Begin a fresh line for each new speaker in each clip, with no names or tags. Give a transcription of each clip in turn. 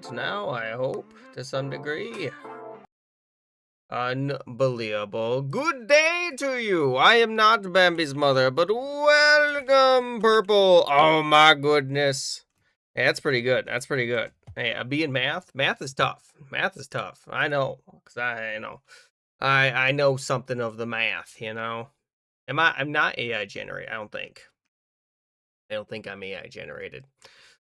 now, I hope, to some degree. Unbelievable. Good day to you. I am not Bambi's mother, but welcome, Purple. Oh my goodness. Hey, that's pretty good. That's pretty good. Hey, a B in math? Math is tough. Math is tough. I know, because I know. I know something of the math, you know. I'm not AI generated, I don't think. I don't think I'm AI generated.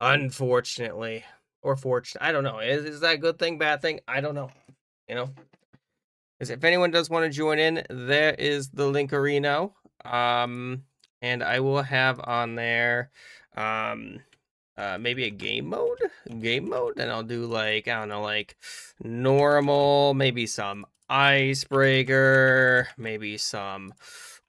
Unfortunately. Or fortunate. I don't know. Is that a good thing, bad thing? I don't know. You know? Because if anyone does want to join in, there is the link arena. And I will have on there maybe a game mode. And I'll do like, I don't know, like normal, maybe some icebreaker, maybe some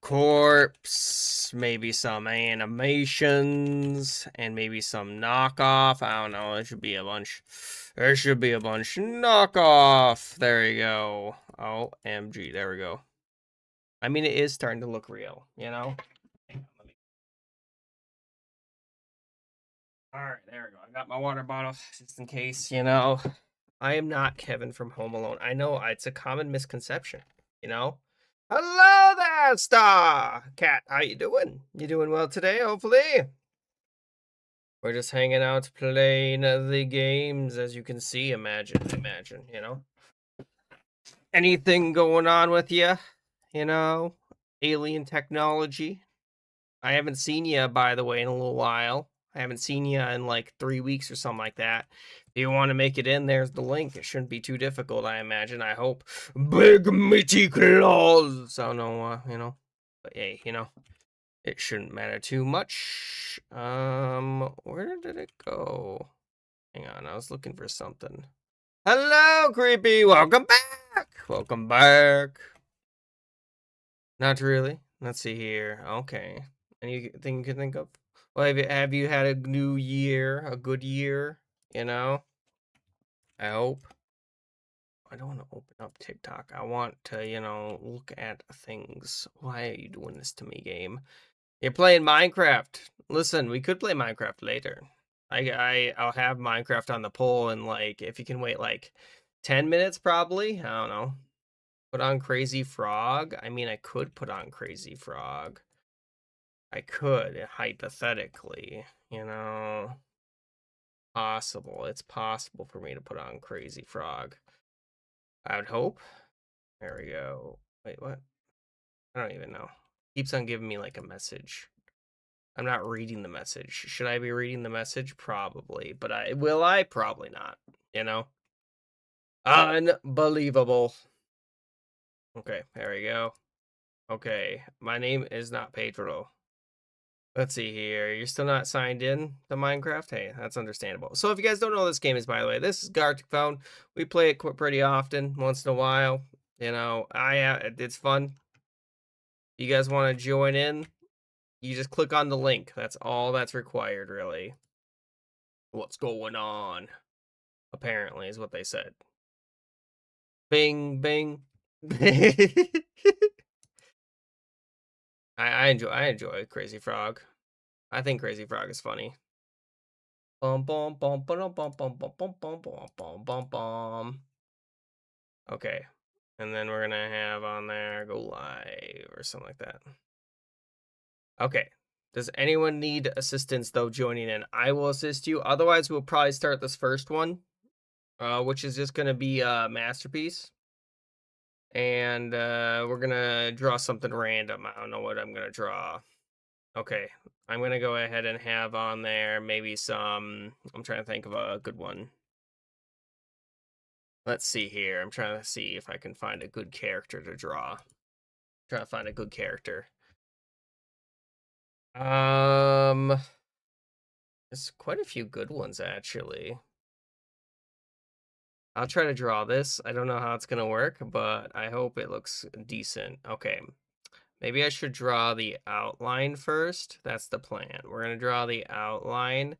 corpse, maybe some animations, and maybe some knockoff. I don't know. There should be a bunch. There should be a bunch. Knockoff. There you go. OMG. There we go. I mean, it is starting to look real, you know? Alright, there we go. I got my water bottle just in case, you know. I am not Kevin from Home Alone. I know it's a common misconception, you know? Hello there, Star Cat. How you doing? You doing well today, hopefully? We're just hanging out playing the games, as you can see. Imagine, you know? Anything going on with you? You know? Alien technology? I haven't seen you, by the way, in a little while. I haven't seen you in like 3 weeks or something like that. If you want to make it in, there's the link. It shouldn't be too difficult, I imagine. I hope. Big meaty claws. I don't know, you know. But hey, you know, it shouldn't matter too much. Where did it go? Hang on, I was looking for something. Hello, creepy. Welcome back. Welcome back. Not really. Let's see here. Okay. Anything you can think of? Well, have you had a new year, a good year? You know, I hope. I don't want to open up TikTok. I want to, you know, look at things. Why are you doing this to me, game? You're playing Minecraft. Listen, we could play Minecraft later. I'll have Minecraft on the poll, and like, if you can wait like 10 minutes, probably. I don't know. Put on Crazy Frog. I mean, I could put on Crazy Frog. I could, hypothetically, you know. Possible. It's possible for me to put on Crazy Frog. I would hope. There we go. Wait, what? I don't even know. Keeps on giving me like a message. I'm not reading the message. Should I be reading the message? Probably. But will I? Probably not. You know? Unbelievable. Okay, there we go. Okay, my name is not Pedro. Let's see here. You're still not signed in to Minecraft? Hey, that's understandable. So if you guys don't know what this game is, by the way, this is Gart phone. We play it pretty often, once in a while. You know, it's fun. If you guys want to join in, you just click on the link. That's all that's required, really. What's going on? Apparently, is what they said. Bing, bing. I enjoy Crazy Frog. I think Crazy Frog is funny. Bum bum bum bum bum bum bum bum bum bum bum bum bum. Okay, and then we're gonna have on there go live or something like that. Okay. Does anyone need assistance though joining in? I will assist you. Otherwise, we'll probably start this first one, which is just gonna be a masterpiece, and we're gonna draw something random. I don't know what I'm gonna draw. Okay, I'm gonna go ahead and have on there maybe some. I'm trying to think of a good one. Let's see here. I'm trying to see if I can find a good character to draw. Trying to find a good character. There's quite a few good ones actually. I'll try to draw this. I don't know how it's gonna work, but I hope it looks decent. Okay. Maybe I should draw the outline first. That's the plan. We're gonna draw the outline,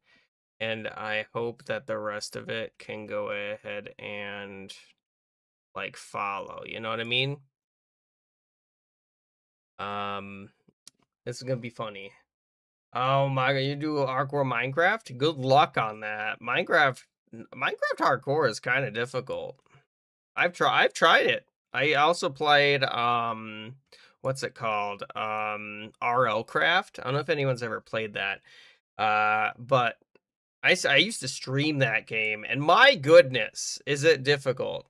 and I hope that the rest of it can go ahead and like follow. You know what I mean? This is gonna be funny. Oh my god, you do Arcor Minecraft? Good luck on that. Minecraft Minecraft Hardcore is kind of difficult. I've tried it. I also played what's it called? RL Craft. I don't know if anyone's ever played that. But I used to stream that game, and my goodness, is it difficult.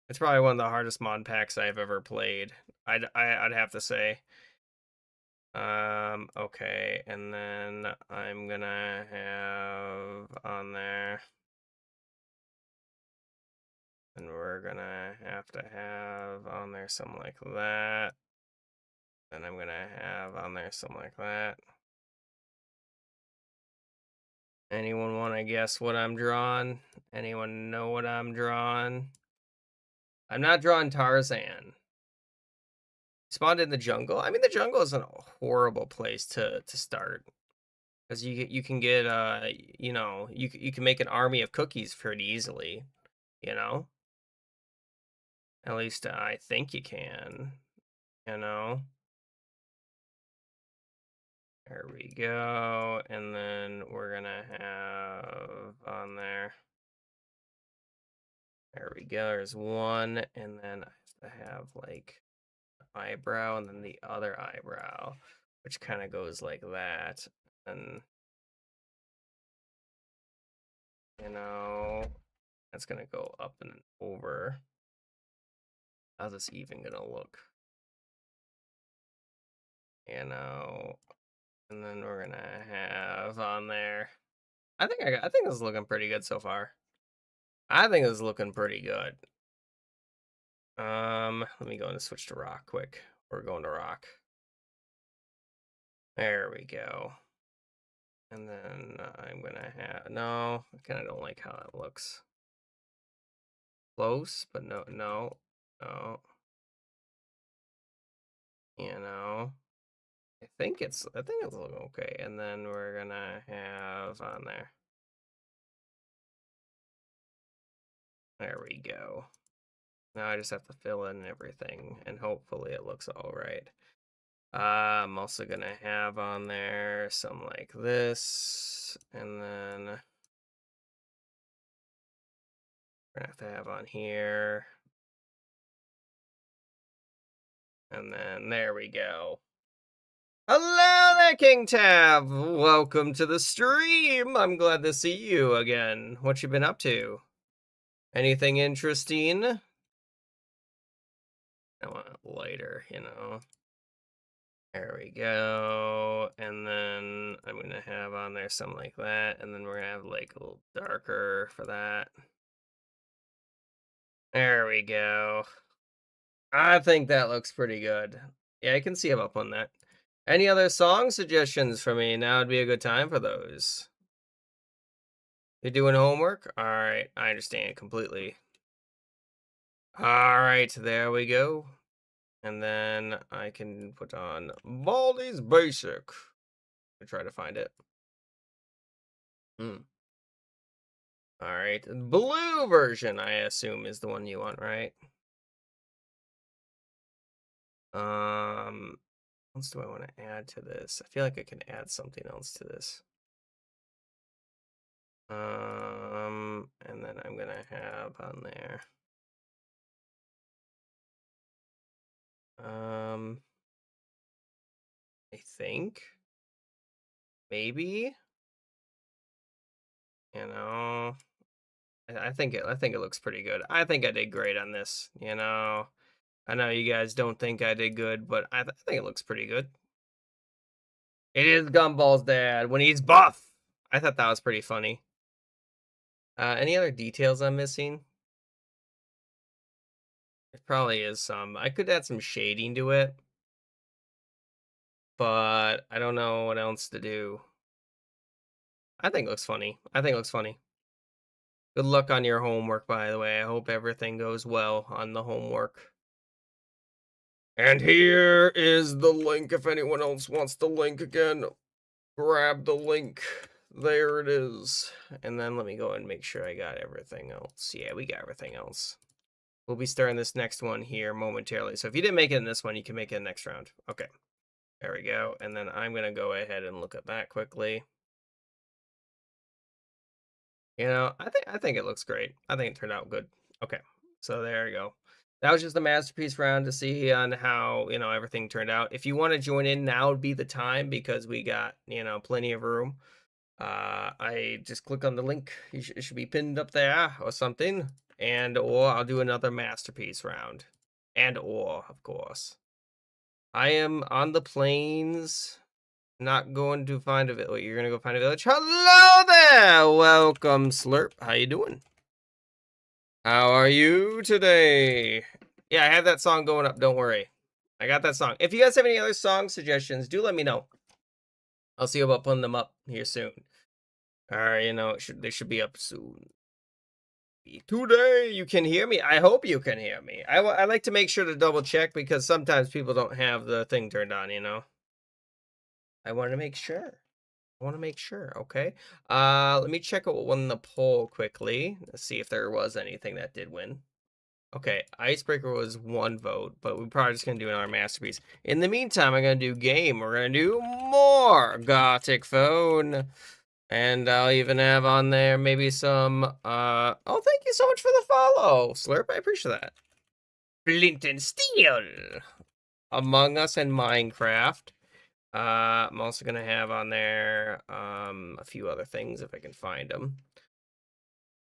It's probably one of the hardest mod packs I've ever played. I'd have to say. Okay, and then I'm gonna have on there, and we're gonna have to have on there something like that. And I'm gonna have on there something like that. Anyone want to guess what I'm drawing? Anyone know what I'm drawing? I'm not drawing Tarzan. Spawned in the jungle. I mean, the jungle is a horrible place to start because you can get you know you can make an army of cookies pretty easily. You know, at least I think you can. You know, there we go, and then we're gonna have on there. There we go. There's one, and then I have to have like eyebrow and then the other eyebrow, which kind of goes like that. And you know, that's gonna go up and over. How's this even gonna look? You know, and then we're gonna have on there. I think this is looking pretty good so far. I think this is looking pretty good. Let me go and switch to rock quick. We're going to rock. There we go. And then I'm gonna have, no, I kind of don't like how it looks. Close, but no, no, no. You know, I think it's looking okay. And then we're gonna have on there. There we go. Now I just have to fill in everything, and hopefully it looks all right. I'm also gonna have on there some like this, and then we're gonna have to have on here. And then there we go. Hello there, King Tab! Welcome to the stream! I'm glad to see you again. What you been up to? Anything interesting? I want it lighter, you know. There we go. And then I'm gonna have on there something like that. And then we're gonna have like a little darker for that. There we go. I think that looks pretty good. Yeah, I can see him up on that. Any other song suggestions for me? Now would be a good time for those. You're doing homework? All right, I understand completely. All right, there we go. And then I can put on Baldi's Basic. I try to find it. All right, blue version, I assume, is the one you want, right? What else do I want to add to this? I feel like I can add something else to this. And then I'm gonna have on there. I think maybe, you know, I think it looks pretty good. I think I did great on this, you know. I know you guys don't think I did good, but I think it looks pretty good. It is Gumball's dad when he's buff. I thought that was pretty funny. Any other details I'm missing? It probably is some. I could add some shading to it, but I don't know what else to do. I think it looks funny. I think it looks funny. Good luck on your homework, by the way. I hope everything goes well on the homework. And here is the link. If anyone else wants the link again, grab the link. There it is. And then let me go and make sure I got everything else. Yeah, we got everything else. We'll be starting this next one here momentarily. So if you didn't make it in this one, you can make it in the next round. Okay. There we go. And then I'm going to go ahead and look at that quickly. You know, I think it looks great. I think it turned out good. Okay, so there you go. That was just a masterpiece round to see on how everything turned out. If you want to join in, now would be the time because we got plenty of room. I just click on the link. It should be pinned up there or something, and or I'll do another masterpiece round, and or of course I am on the plains. Not going to find a village. You're gonna go find a village. Hello there! Welcome, Slurp. How you doing? How are you today? Yeah, I have that song going up. Don't worry. I got that song. If you guys have any other song suggestions, do let me know. I'll see about putting them up here soon. Alright, they should be up soon. Today, you can hear me? I hope you can hear me. I like to make sure to double check because sometimes people don't have the thing turned on, I want to make sure. I want to make sure, okay? Let me check out what won the poll quickly. Let's see if there was anything that did win. Okay, Icebreaker was 1 vote, but we're probably just gonna do another masterpiece. In the meantime, I'm gonna do game. We're gonna do more Gothic Phone. And I'll even have on there maybe some, oh, thank you so much for the follow, Slurp. I appreciate that. Flint and Steel. Among Us and Minecraft. I'm also gonna have on there a few other things if I can find them.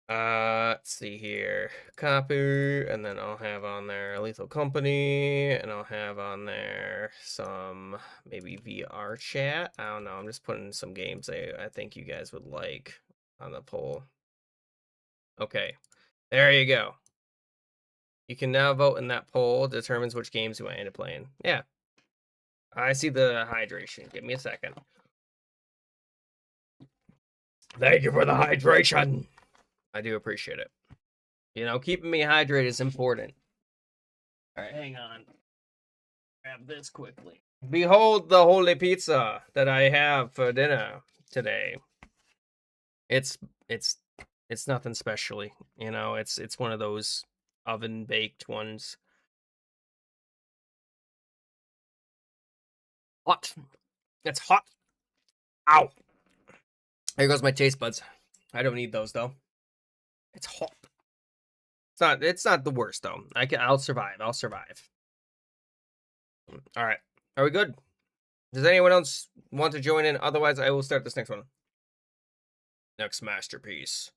Let's see here, copy, and then I'll have on there Lethal Company, and I'll have on there some maybe VR chat. I don't know. I'm just putting some games I think you guys would like on the poll. Okay, there you go. You can now vote in that poll. Determines which games you end up playing. Yeah, I see the hydration. Give me a second. Thank you for the hydration. I do appreciate it. Keeping me hydrated is important. All right, hang on. Grab this quickly. Behold the holy pizza that I have for dinner today. It's it's it's nothing specially, it's one of those oven baked ones. Hot. It's hot. Ow. There goes my taste buds. I don't need those though. It's hot. It's not the worst though. I'll survive. I'll survive. All right. Are we good? Does anyone else want to join in? Otherwise, I will start this next one. Next masterpiece.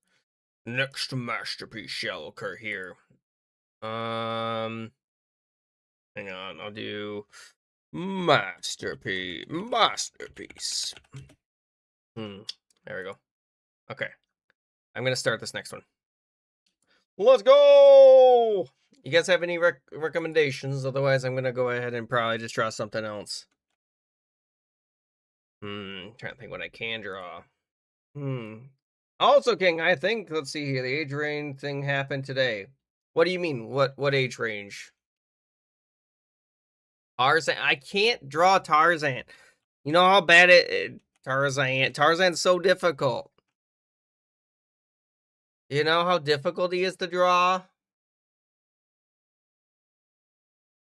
Next masterpiece shall occur here. Hang on. I'll do masterpiece. Masterpiece. There we go. Okay. I'm gonna start this next one. Let's go! You guys have any recommendations? Otherwise, I'm gonna go ahead and probably just draw something else. Trying to think what I can draw. Also, King, I think, let's see here, the age range thing happened today. What do you mean? What age range? Tarzan? I can't draw Tarzan. You know how bad Tarzan's so difficult. You know how difficult he is to draw?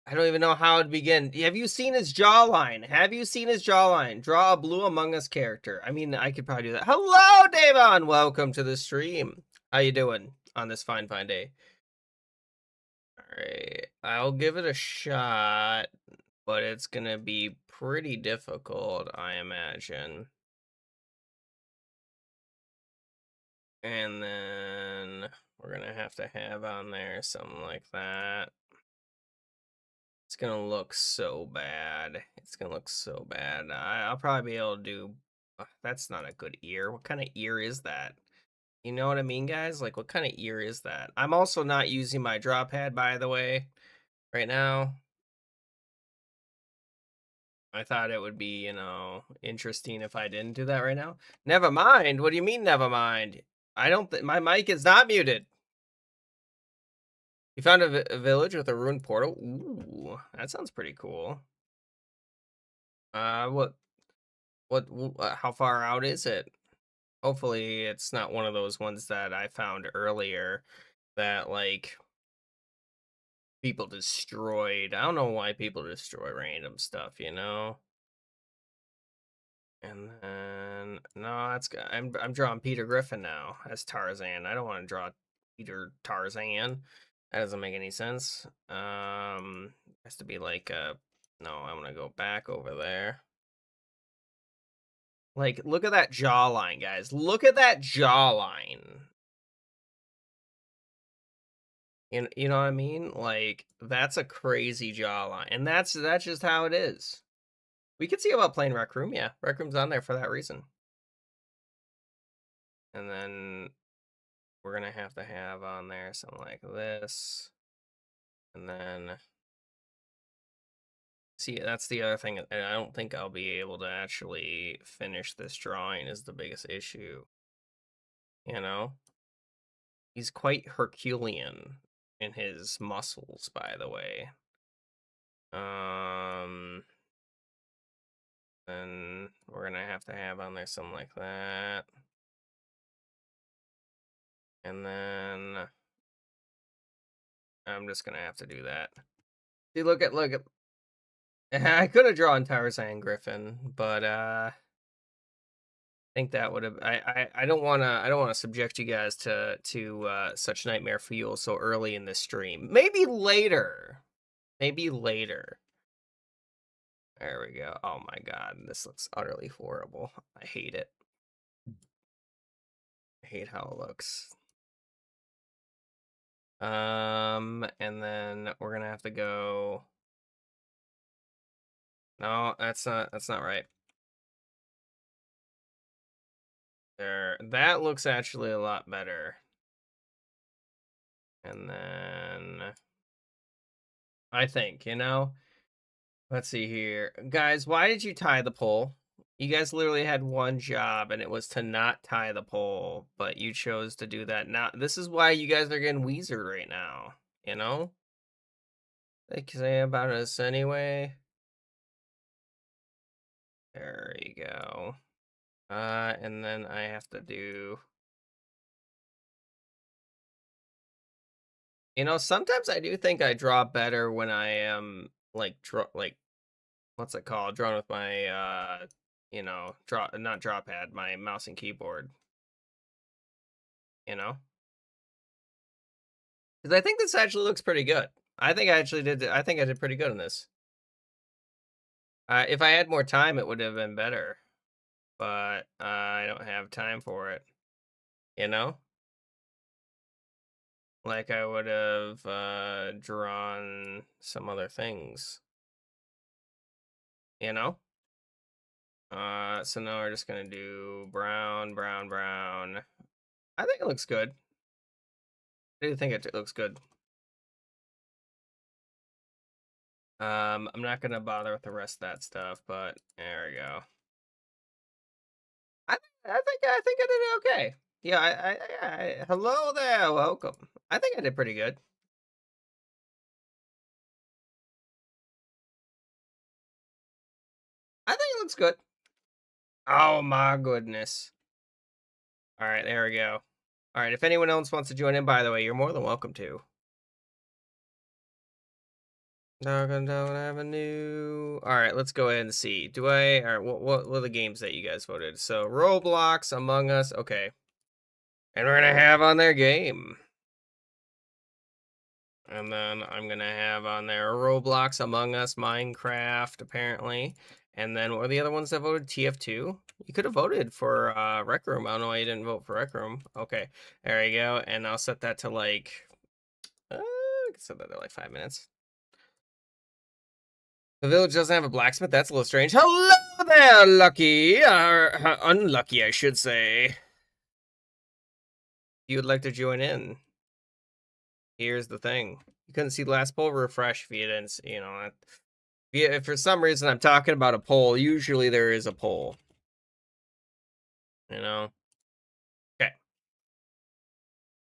I don't even know how to begin. Have you seen his jawline? Have you seen his jawline? Draw a Blue Among Us character. I mean, I could probably do that. Hello, Davon! Welcome to the stream. How you doing on this fine day? Alright, I'll give it a shot, but it's gonna be pretty difficult, I imagine. And then we're gonna have to have on there something like that. It's gonna look so bad. It's gonna look so bad. I'll probably be able to do... that's not a good ear. What kind of ear is that? You know what I mean, guys? Like, what kind of ear is that? I'm also not using my draw pad, by the way, right now. I thought it would be, interesting if I didn't do that right now. Never mind. What do you mean, never mind? I don't think my mic is not muted. You found a village with a ruined portal. Ooh, that sounds pretty cool. What, how far out is it? Hopefully it's not one of those ones that I found earlier that, like, people destroyed. I don't know why people destroy random stuff, And then no, that's good. I'm drawing Peter Griffin now as Tarzan. I don't want to draw Peter Tarzan. That doesn't make any sense. Has to be like no, I want to go back over there. Like, look at that jawline, guys. Look at that jawline. You know what I mean? Like, that's a crazy jawline. And that's just how it is. We could see about playing Rec Room, yeah. Rec Room's on there for that reason. And then we're gonna have to have on there something like this. And then see, that's the other thing. And I don't think I'll be able to actually finish this drawing is the biggest issue. You know? He's quite Herculean in his muscles, by the way. Then we're gonna have to have on there something like that. And then I'm just gonna have to do that. See, look at I could have drawn Tarzan Griffin, but I think that would have I don't wanna subject you guys to such nightmare fuel so early in this stream. Maybe later. Maybe later. There we go. Oh my god, this looks utterly horrible. I hate it. I hate how it looks. And then we're gonna have to go. No, that's not right. There, that looks actually a lot better. And then I think, let's see here. Guys, why did you tie the pole? You guys literally had one job and it was to not tie the pole, but you chose to do that. Now, this is why you guys are getting weezered right now, you know? They can say about us anyway. There you go. And then I have to do. Sometimes I do think I draw better when I am like what's it called? Drawing with my not draw pad, my mouse and keyboard. You know, because I think this actually looks pretty good. I think I did pretty good in this. If I had more time, it would have been better, but I don't have time for it. You know, like I would have drawn some other things. You know. So now we're just gonna do brown, brown, brown. I think it looks good. I do think it looks good. I'm not gonna bother with the rest of that stuff, but there we go. I think I did okay. Yeah, hello there, welcome. I think I did pretty good. I think it looks good. Oh my goodness. All right, there we go. All right, if anyone else wants to join in, by the way, you're more than welcome to. Downtown Avenue. All right, let's go ahead and see. All right, what are the games that you guys voted? So Roblox, Among Us, okay. And we're gonna have on their game. And then I'm gonna have on there Roblox, Among Us, Minecraft, apparently. And then what were the other ones that voted? TF2? You could have voted for Rec Room. I don't know why you didn't vote for Rec Room. Okay, there you go. And I'll set that to like I can set that to like 5 minutes. The village doesn't have a blacksmith. That's a little strange. Hello there, Lucky. Unlucky, I should say. If you would like to join in, here's the thing. You couldn't see the last poll. Refresh if you didn't, if for some reason I'm talking about a poll, usually there is a poll. Okay.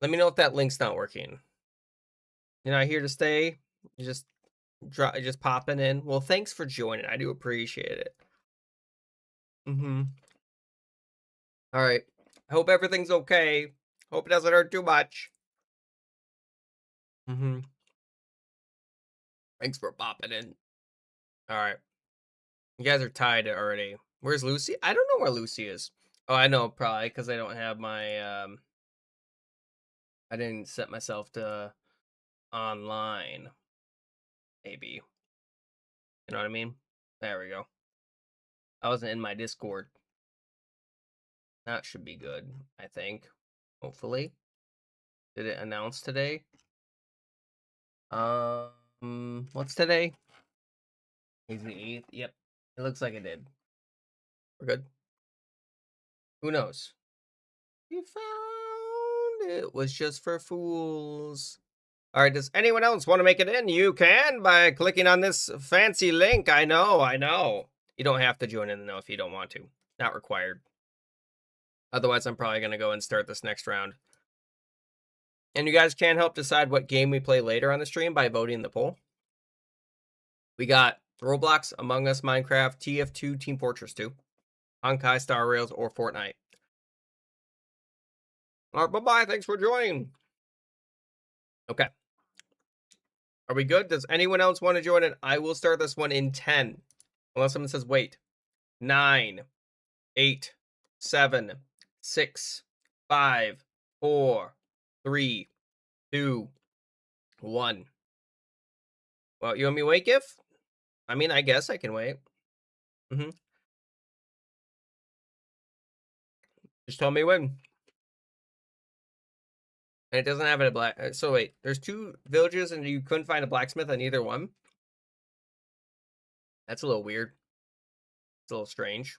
Let me know if that link's not working. You're not here to stay. You just popping in. Well, thanks for joining. I do appreciate it. All right. I hope everything's okay. Hope it doesn't hurt too much. Thanks for popping in. All right. You guys are tied already. Where's Lucy? I don't know where Lucy is. Oh, I know, probably because I don't have my I didn't set myself to online. Maybe. You know what I mean? There we go. I wasn't in my Discord. That should be good, I think. Hopefully. Did it announce today? What's today? Is the 8th? Yep. It looks like it did. We're good. Who knows? You found it was just for fools. All right, does anyone else want to make it in? You can by clicking on this fancy link. I know. You don't have to join in though if you don't want to. Not required. Otherwise, I'm probably going to go and start this next round. And you guys can help decide what game we play later on the stream by voting in the poll. We got Roblox, Among Us, Minecraft, TF2, Team Fortress 2, Honkai, Star Rails, or Fortnite. All right, bye-bye. Thanks for joining. Okay. Are we good? Does anyone else want to join in? I will start this one in 10. Unless someone says wait. 9, 8, 7, 6, 5, 4, 3, 2, 1. Well, you want me to wait, GIF? I mean, I guess I can wait. Just tell me when. And it doesn't have a black. So wait, there's 2 villages and you couldn't find a blacksmith on either one? That's a little weird. It's a little strange.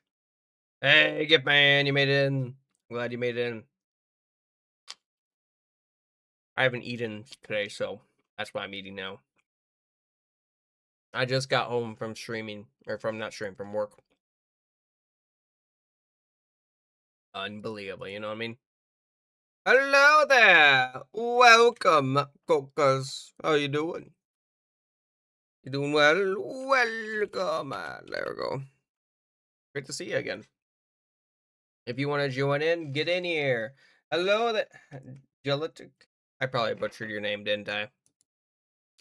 Hey, GIF man, you made it in. Glad you made it in. I haven't eaten today, so that's why I'm eating now. I just got home from streaming, or from not streaming, from work. Unbelievable, you know what I mean? Hello there! Welcome, Cocos. How you doing? You doing well? Welcome. There we go. Great to see you again. If you want to join in, get in here. Hello there. Gelatic. I probably butchered your name, didn't I?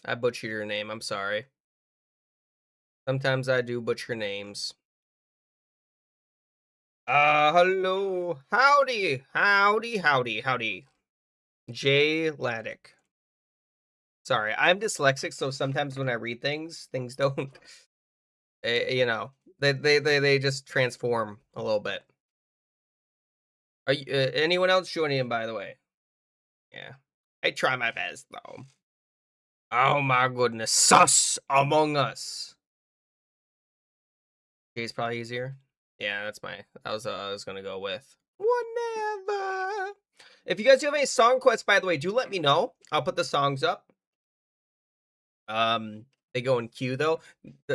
I butchered your name. I'm sorry. Sometimes I do butcher names. Hello. Howdy. Jay Laddick. Sorry, I'm dyslexic, so sometimes when I read things don't, you know, they just transform a little bit. Are you, anyone else joining in, by the way? Yeah. I try my best, though. Oh my goodness. Sus Among Us. Jay's probably easier. Yeah, that's I was gonna go with. Whatever. If you guys do have any song quests, by the way, do let me know. I'll put the songs up. They go in queue though.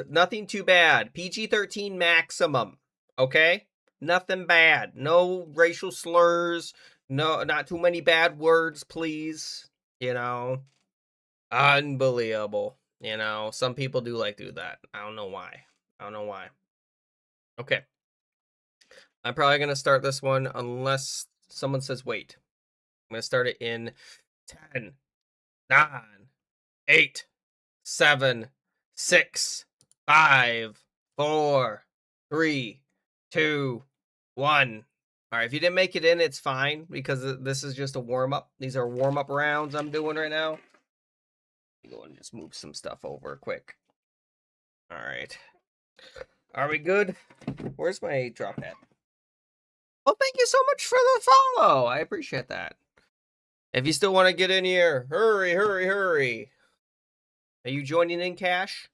Nothing too bad. PG-13 maximum. Okay? Nothing bad. No racial slurs. No, not too many bad words, please. You know. Unbelievable. You know, some people do that. I don't know why. Okay. I'm probably going to start this one unless someone says wait. I'm going to start it in 10, 9, 8, 7, 6, 5, 4, 3, 2, 1. All right, if you didn't make it in, it's fine because this is just a warm-up. These are warm-up rounds I'm doing right now. Go and just move some stuff over quick. All right. Are we good? Where's my drop pad? Well, thank you so much for the follow. I appreciate that. If you still want to get in here, hurry. Are you joining in, Cash?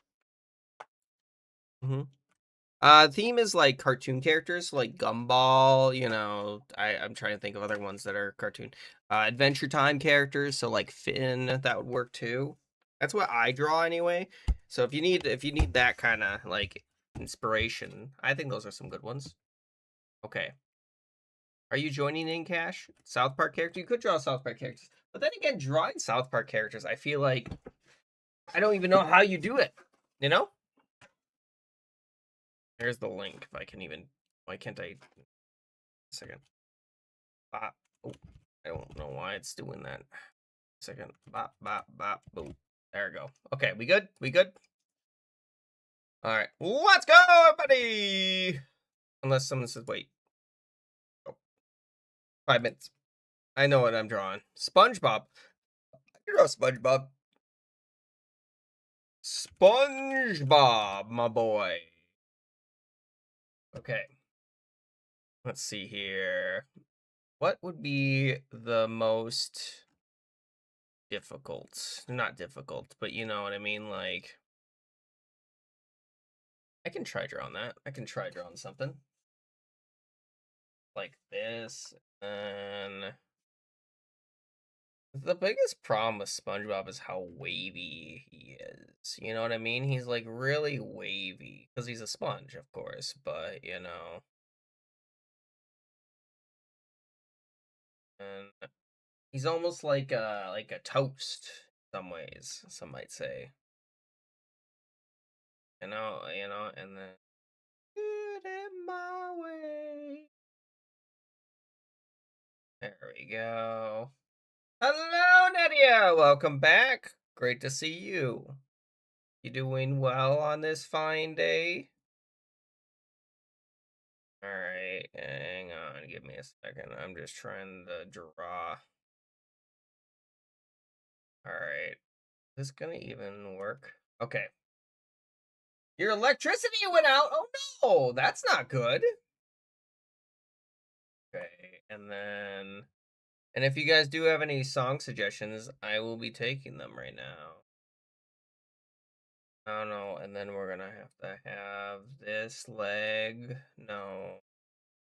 Theme is like cartoon characters, like Gumball, you know, I'm trying to think of other ones that are cartoon. Adventure Time characters, so like Finn, that would work too. That's what I draw anyway. So if you need that kind of like inspiration, I think those are some good ones. Okay. Are you joining in, Cash? South Park character? You could draw South Park characters. But then again, drawing South Park characters, I feel like I don't even know how you do it, you know? There's the link. If I can even, why can't I? A second. Bop. Oh, I don't know why it's doing that. A second. Bop, bop, bop, boom. There we go. Okay, we good? We good? All right, let's go, everybody. Unless someone says, wait, oh, 5 minutes. I know what I'm drawing. SpongeBob. I can draw SpongeBob. SpongeBob, my boy. Okay. Let's see here. What would be the most difficult? Not difficult, but you know what I mean? Like, I can try drawing that. I can try drawing something like this. And the biggest problem with SpongeBob is how wavy he is. You know what I mean? He's like really wavy because he's a sponge, of course, but you know, and he's almost like a toast in some ways, some might say. And then get in my way. There we go. Hello, Nadia. Welcome back. Great to see you. You doing well on this fine day? All right, hang on. Give me a second. I'm just trying to draw. All right. Is this gonna even work? Okay. Your electricity went out. Oh no, that's not good. Okay, and if you guys do have any song suggestions, I will be taking them right now. I don't know, and then we're gonna have to have this leg. No,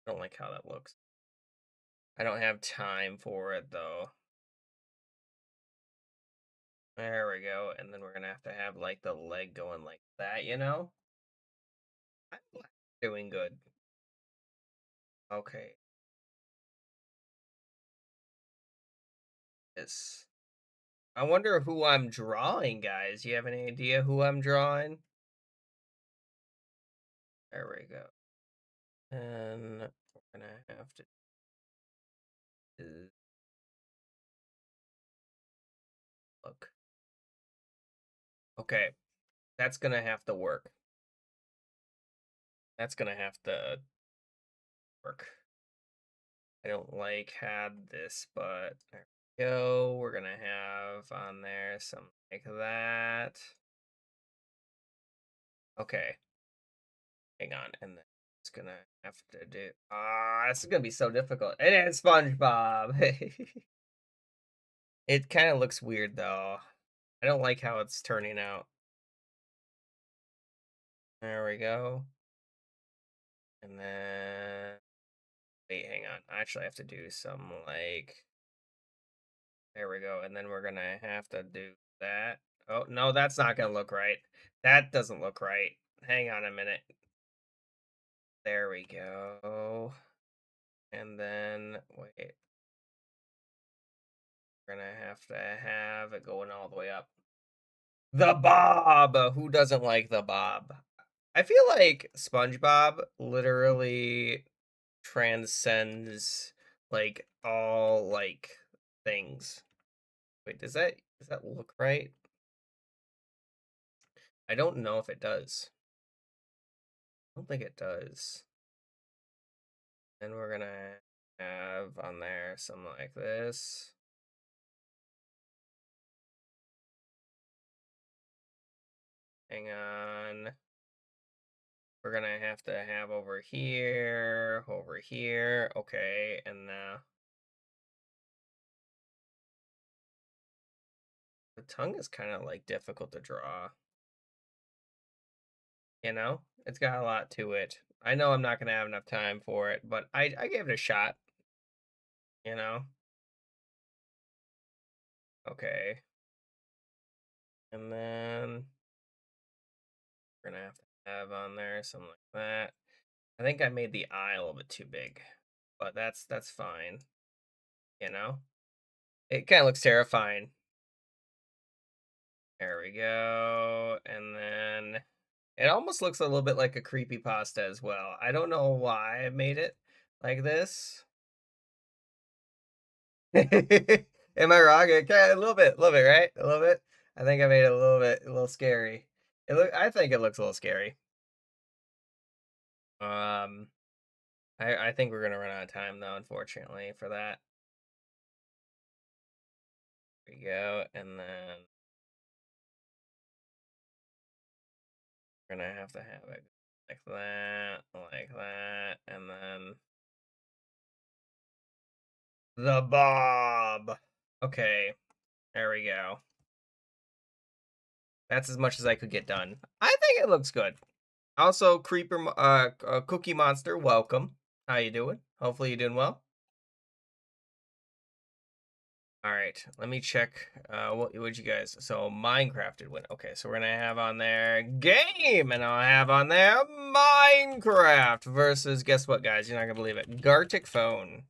I don't like how that looks. I don't have time for it though. There we go, and then we're gonna have to have like the leg going like that, you know? I'm doing good. Okay, this. I wonder who I'm drawing, guys. You have any idea who I'm drawing? There we go. And we're gonna have to look. Okay, that's gonna have to work. That's gonna have to work. I don't like had this, but there we go. We're gonna have on there something like that. Okay, hang on, and then it's gonna have to do. Ah, this is gonna be so difficult. It is SpongeBob. It kind of looks weird though. I don't like how it's turning out. There we go. And then wait, hang on. I actually have to do some like there we go. And then we're gonna have to do that. Oh no, that's not gonna look right. That doesn't look right. Hang on a minute. There we go. And then wait. We're gonna have to have it going all the way up. The Bob! Who doesn't like the Bob? I feel like SpongeBob literally transcends like all like things. Wait, does that look right? I don't know if it does. I don't think it does. Then we're gonna have on there something like this. Hang on. We're gonna have to have over here, over here. Okay, and the tongue is kind of like difficult to draw. You know, it's got a lot to it. I know I'm not gonna have enough time for it, but I gave it a shot. You know. Okay, and then we're gonna have to have on there something like that. I think I made the eye a little bit too big, but that's fine. You know, it kind of looks terrifying. There we go, and then it almost looks a little bit like a creepy pasta as well. I don't know why I made it like this. Am I wrong? Okay, a little bit, right? A little bit. I think I made it a little scary. I think it looks a little scary. Um, I think we're gonna run out of time though, unfortunately, for that. There we go, and then we're gonna have to have it like that, and then the Bob. Okay, there we go. That's as much as I could get done. I think it looks good. Also, Cookie Monster, welcome. How you doing? Hopefully you're doing well. All right, let me check. What you guys? So Minecraft did win. Okay, so we're gonna have on there game, and I'll have on there Minecraft versus guess what, guys? You're not gonna believe it. Gartic Phone.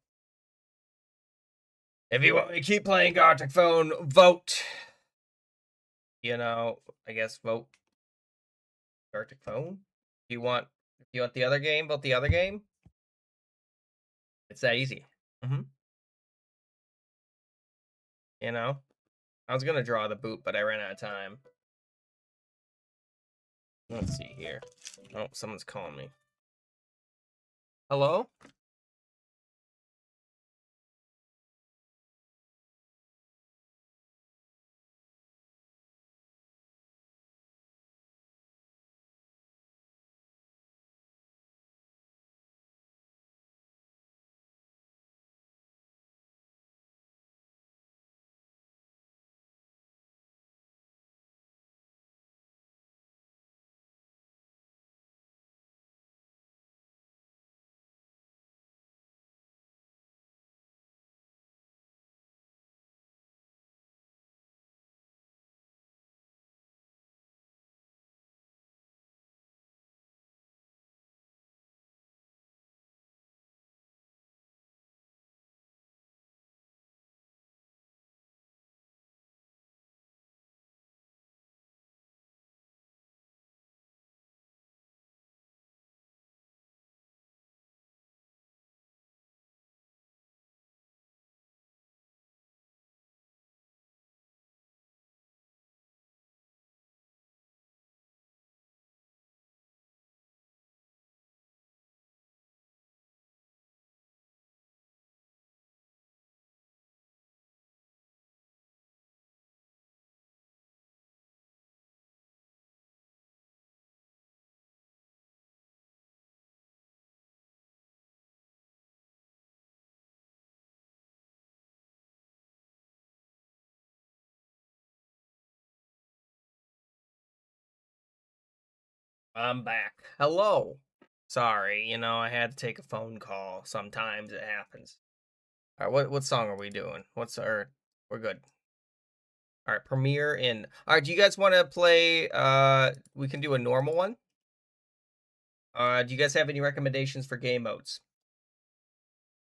If you want me to keep playing Gartic Phone, vote. I guess vote Gartic Phone. If you want the other game, vote the other game. It's that easy. Mm-hmm. I was gonna draw the boot, but I ran out of time. Let's see here. Oh, someone's calling me. Hello? I'm back. Hello. Sorry, I had to take a phone call. Sometimes it happens. All right, what song are we doing? We're good. All right, premiere in. All right, do you guys want to play we can do a normal one? Do you guys have any recommendations for game modes?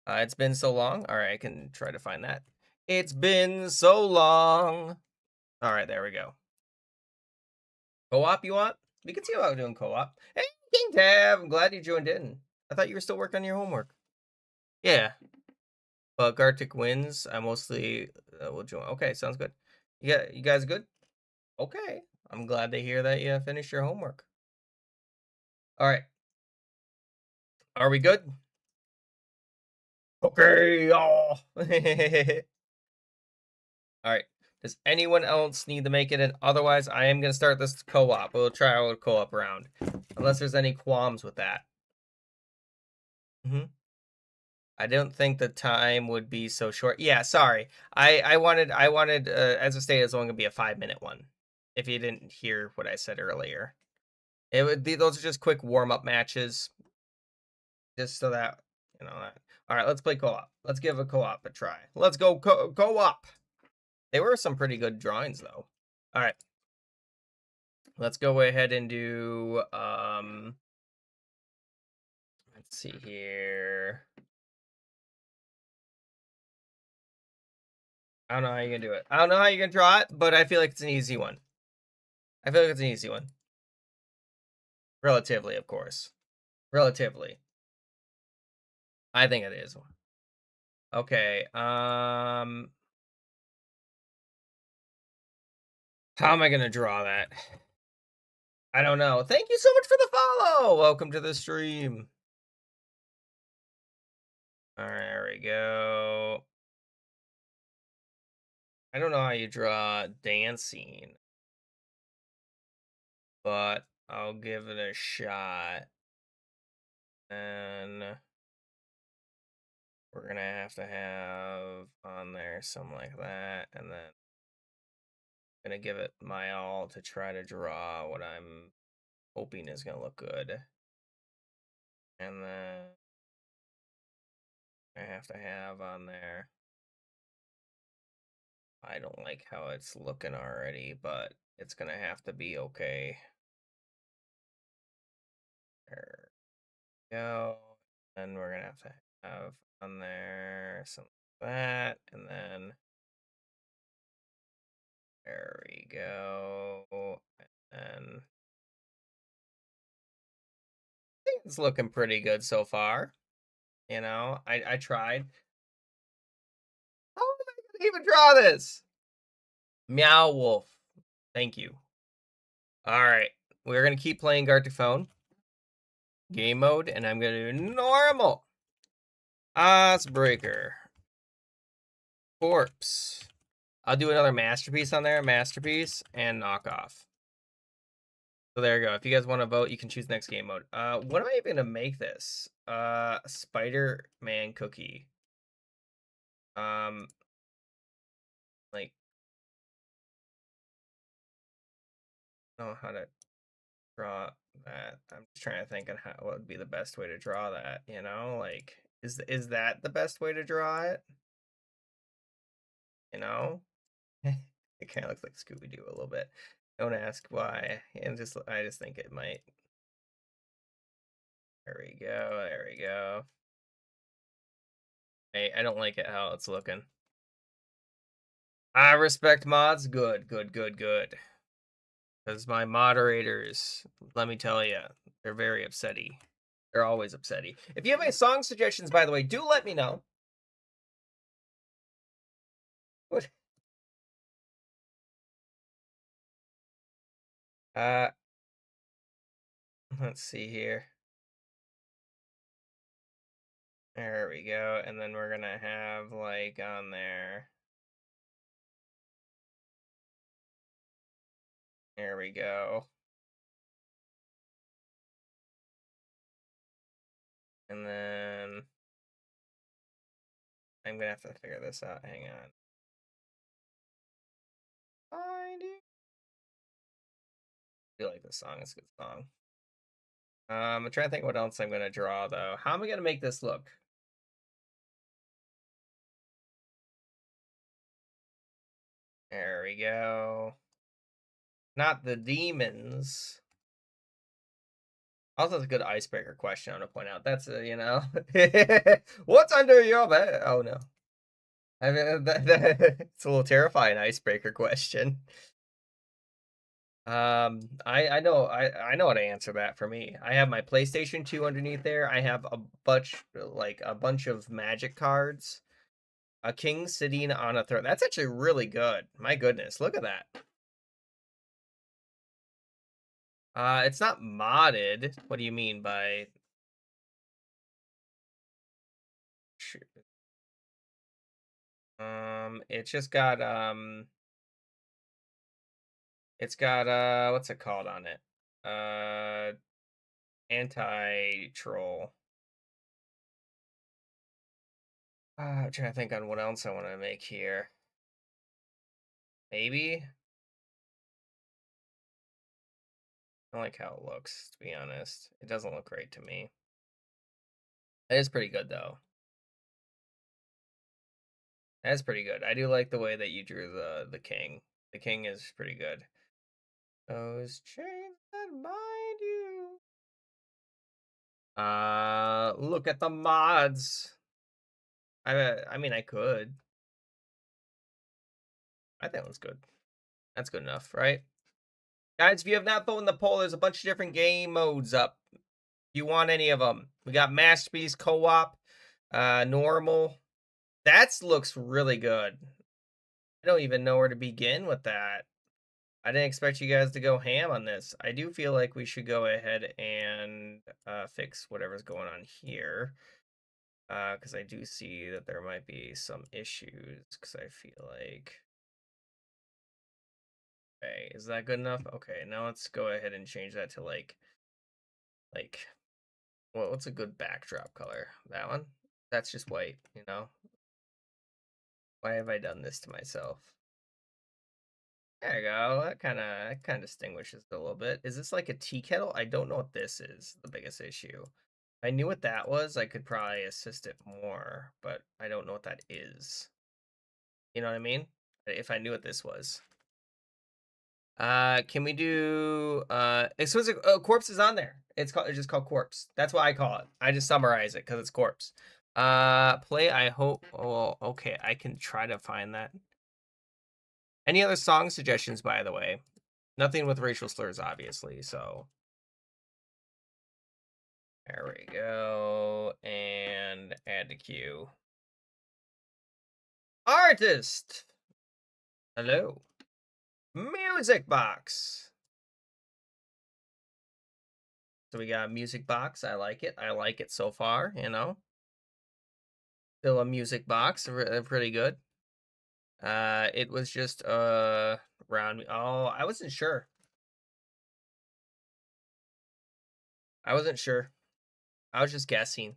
It's been so long. All right, I can try to find that. It's been so long. All right, there we go. Co-op, you want? We can see about doing co-op. Hey, King Tab, I'm glad you joined in. I thought you were still working on your homework. Yeah, but Gartic wins. I mostly will join. Okay, sounds good. You guys good? Okay, I'm glad to hear that you finished your homework. All right, are we good? Okay, y'all. All right. Does anyone else need to make it? And otherwise, I am gonna start this co-op. We'll try our co-op round, unless there's any qualms with that. I don't think the time would be so short. Yeah, sorry. I wanted as a state, it's only gonna be a 5-minute one. If you didn't hear what I said earlier, it would be those are just quick warm up matches, just so that that. All right, let's play co-op. Let's give a co-op a try. Let's go co-op. They were some pretty good drawings though. All right, let's go ahead and do let's see here. I don't know how you're gonna do it. I don't know how you're gonna draw it, but I feel like it's an easy one. I feel like it's an easy one. Relatively, of course. Relatively. I think it is. Okay, how am I gonna draw that? I don't know. Thank you so much for the follow! Welcome to the stream. All right, there we go. I don't know how you draw dancing, but I'll give it a shot. And we're gonna have to have on there something like that, and then gonna give it my all to try to draw what I'm hoping is gonna look good. And then I have to have on there. I don't like how it's looking already, but it's gonna have to be okay. There we go. Then we're gonna have to have on there something like that, and then there we go. And I think it's looking pretty good so far. You know, I tried. How am I gonna even draw this? Meow Wolf. Thank you. All right, we're gonna keep playing Gartophone game mode, and I'm gonna do normal. Icebreaker. Corpse. I'll do another masterpiece on there, masterpiece, and knockoff. So there you go. If you guys want to vote, you can choose next game mode. What am I even gonna make this? Spider-Man cookie. Like, I don't know how to draw that. I'm just trying to think on how what would be the best way to draw that. You know, like, is that the best way to draw it? You know, it kind of looks like Scooby Doo a little bit. Don't ask why, and I just think it might. There we go. There we go. Hey, I don't like it how it's looking. I respect mods. Good, good, good, good. Because my moderators, let me tell you, they're very upsetty. They're always upsetty. If you have any song suggestions, by the way, do let me know. What? Uh, let's see here. There we go. And then we're gonna have like on there. There we go. And then I'm gonna have to figure this out. Hang on. Find it. I feel like this song is a good song. I'm trying to think what else I'm gonna draw though. How am I gonna make this look? There we go. Not the demons. Also, it's a good icebreaker question. I want to point out. That's you know, what's under your bed? Oh no, I mean it's a little terrifying icebreaker question. I know I know how to answer that for me. I have my PlayStation 2 underneath there. I have a bunch of magic cards. A king sitting on a throne. That's actually really good. My goodness, look at that. It's not modded. What do you mean by? It's just got it's got what's it called on it? Anti-troll. I'm trying to think on what else I want to make here. Maybe. I don't like how it looks, to be honest. It doesn't look great to me. It is pretty good though. That's pretty good. I do like the way that you drew the king. The king is pretty good. Those chains that bind you. Look at the mods. I mean, I could. I think that's good. That's good enough, right? Guys, if you have not voted in the poll, there's a bunch of different game modes up. If you want any of them, we got Masterpiece, Co-op, Normal. That looks really good. I don't even know where to begin with that. I didn't expect you guys to go ham on this. I do feel like we should go ahead and fix whatever's going on here. Because I do see that there might be some issues. Because I feel like, okay, is that good enough? Okay, now let's go ahead and change that to like, well, what's a good backdrop color? That one? That's just white, you know? Why have I done this to myself? There you go. That kind of distinguishes it a little bit. Is this like a tea kettle? I don't know what this is. The biggest issue. If I knew what that was, I could probably assist it more, but I don't know what that is. You know what I mean? If I knew what this was. Can we do it's supposed to, corpse is on there. It's just called corpse. That's what I call it. I just summarize it because it's corpse. Play I hope, oh okay, I can try to find that. Any other song suggestions, by the way? Nothing with racial slurs, obviously, so there we go. And add to queue. Artist. Hello. Music box. So we got a music box. I like it. I like it so far, you know. Still a music box. Pretty good. It was just around me. Oh, I wasn't sure. I wasn't sure. I was just guessing.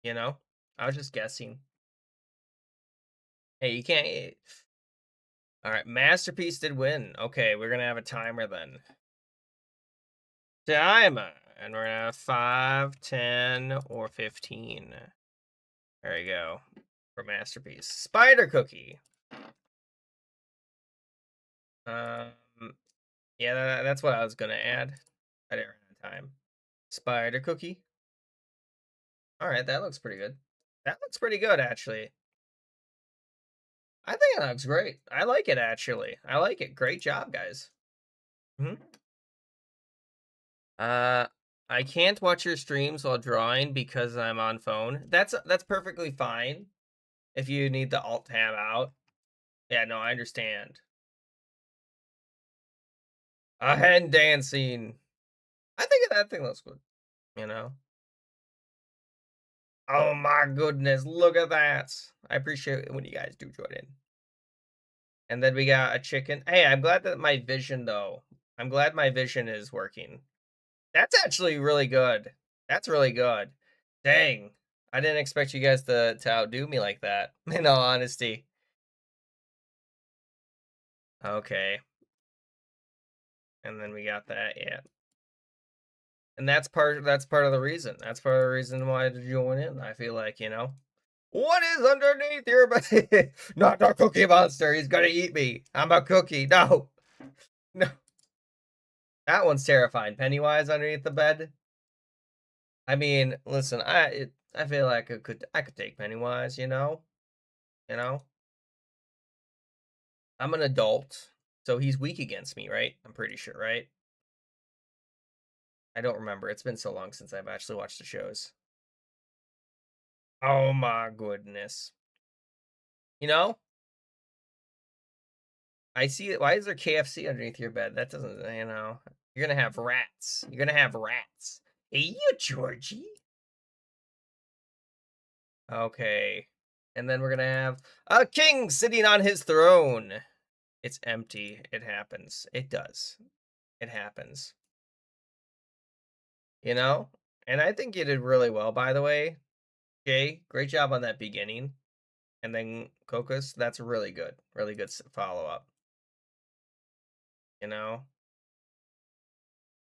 You know? I was just guessing. Hey, you can't. All right, Masterpiece did win. Okay, we're gonna have a timer then. Timer, and we're gonna have 5, 10, or 15. There you go. For Masterpiece. Spider Cookie. Um, yeah, that's what I was gonna add. I didn't run out of time. Spider Cookie. All right, that looks pretty good. That looks pretty good, actually. I think that looks great. I like it, actually. I like it. Great job, guys. Hmm. Uh, I can't watch your streams while drawing because I'm on phone. That's perfectly fine if you need the alt tab out. Yeah, no, I understand. A hen dancing. I think that thing looks good. You know. Oh my goodness, look at that. I appreciate it when you guys do join in. And then we got a chicken. Hey, I'm glad that my vision though. I'm glad my vision is working. That's actually really good. That's really good. Dang. I didn't expect you guys to outdo me like that, in all honesty. Okay. And then we got that, yeah. And that's part of the reason. That's part of the reason why to join in. I feel like, you know. What is underneath your bed? Not the cookie monster. He's gonna eat me. I'm a cookie. No. No. That one's terrifying. Pennywise underneath the bed. I mean, listen, I feel like I could take Pennywise, you know? You know? I'm an adult, so he's weak against me, right? I'm pretty sure, right? I don't remember. It's been so long since I've actually watched the shows. Oh my goodness. You know? I see it. Why is there KFC underneath your bed? That doesn't, you know. You're gonna have rats. You're gonna have rats. Hey, you, Georgie. Okay. And then we're gonna have a king sitting on his throne. It's empty. It happens. It does. It happens. You know? And I think you did really well, by the way. Jay, great job on that beginning. And then Cocos, that's really good. Really good follow up. You know?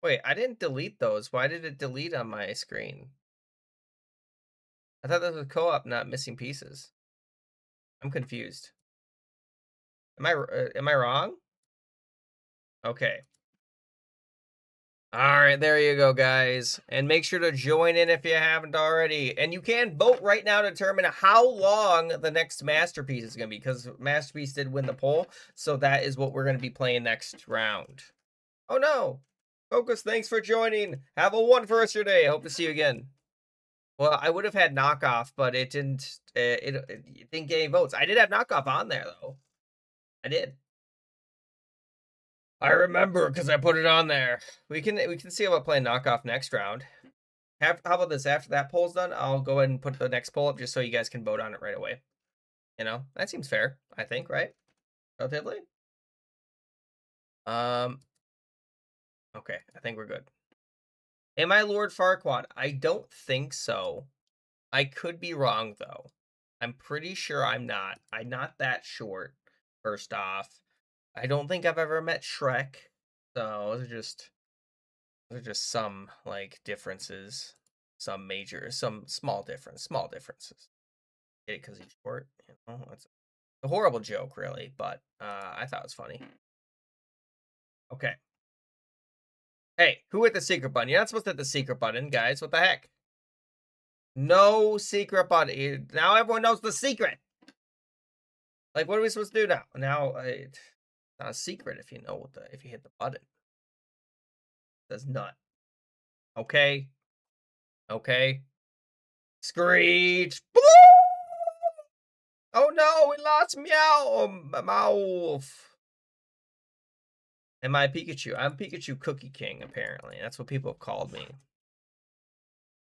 Wait, I didn't delete those. Why did it delete on my screen? I thought this was co-op, not missing pieces. I'm confused. Am I wrong? Okay. All right, there you go, guys. And make sure to join in if you haven't already. And you can vote right now to determine how long the next Masterpiece is going to be, because Masterpiece did win the poll. So that is what we're going to be playing next round. Oh, no. Focus, thanks for joining. Have a wonderful rest of your day. Hope to see you again. Well, I would have had knockoff, but it didn't. It didn't get any votes. I did have knockoff on there though. I did. I remember because I put it on there. We can see about playing knockoff next round. How about this? After that poll's done, I'll go ahead and put the next poll up just so you guys can vote on it right away. You know, that seems fair, I think, right? Relatively. Okay, I think we're good. Am I Lord Farquaad? I don't think so. I could be wrong though. I'm pretty sure I'm not. I'm not that short. First off, I don't think I've ever met Shrek. So those are just some like differences, some major, some small differences. Get it because he's short. You know, it's a horrible joke, really, but I thought it was funny. Okay. Hey, who hit the secret button? You're not supposed to hit the secret button, guys. What the heck? No secret button. Now everyone knows the secret. Like, what are we supposed to do now? Now, it's not a secret if you know if you hit the button. It says nut. Okay. Okay. Screech. Oh no, we lost meow mouth. Am I Pikachu? I'm Pikachu Cookie King, apparently. That's what people have called me.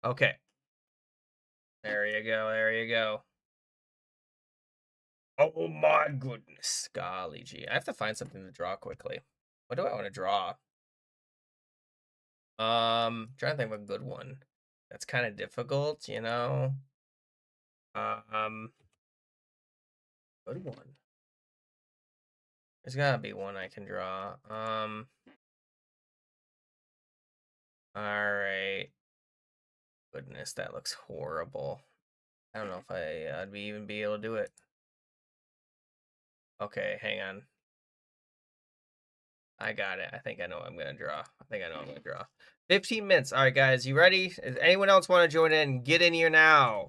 Okay. There you go. There you go. Oh my goodness. Golly gee. I have to find something to draw quickly. What do I want to draw? Trying to think of a good one. That's kind of difficult, you know. Um, good one. There's gotta be one I can draw. All right. Goodness, that looks horrible. I don't know if I'd even be able to do it. Okay, hang on. I got it. I think I know what I'm gonna draw. 15 minutes. All right, guys, you ready? Does anyone else want to join in? Get in here now.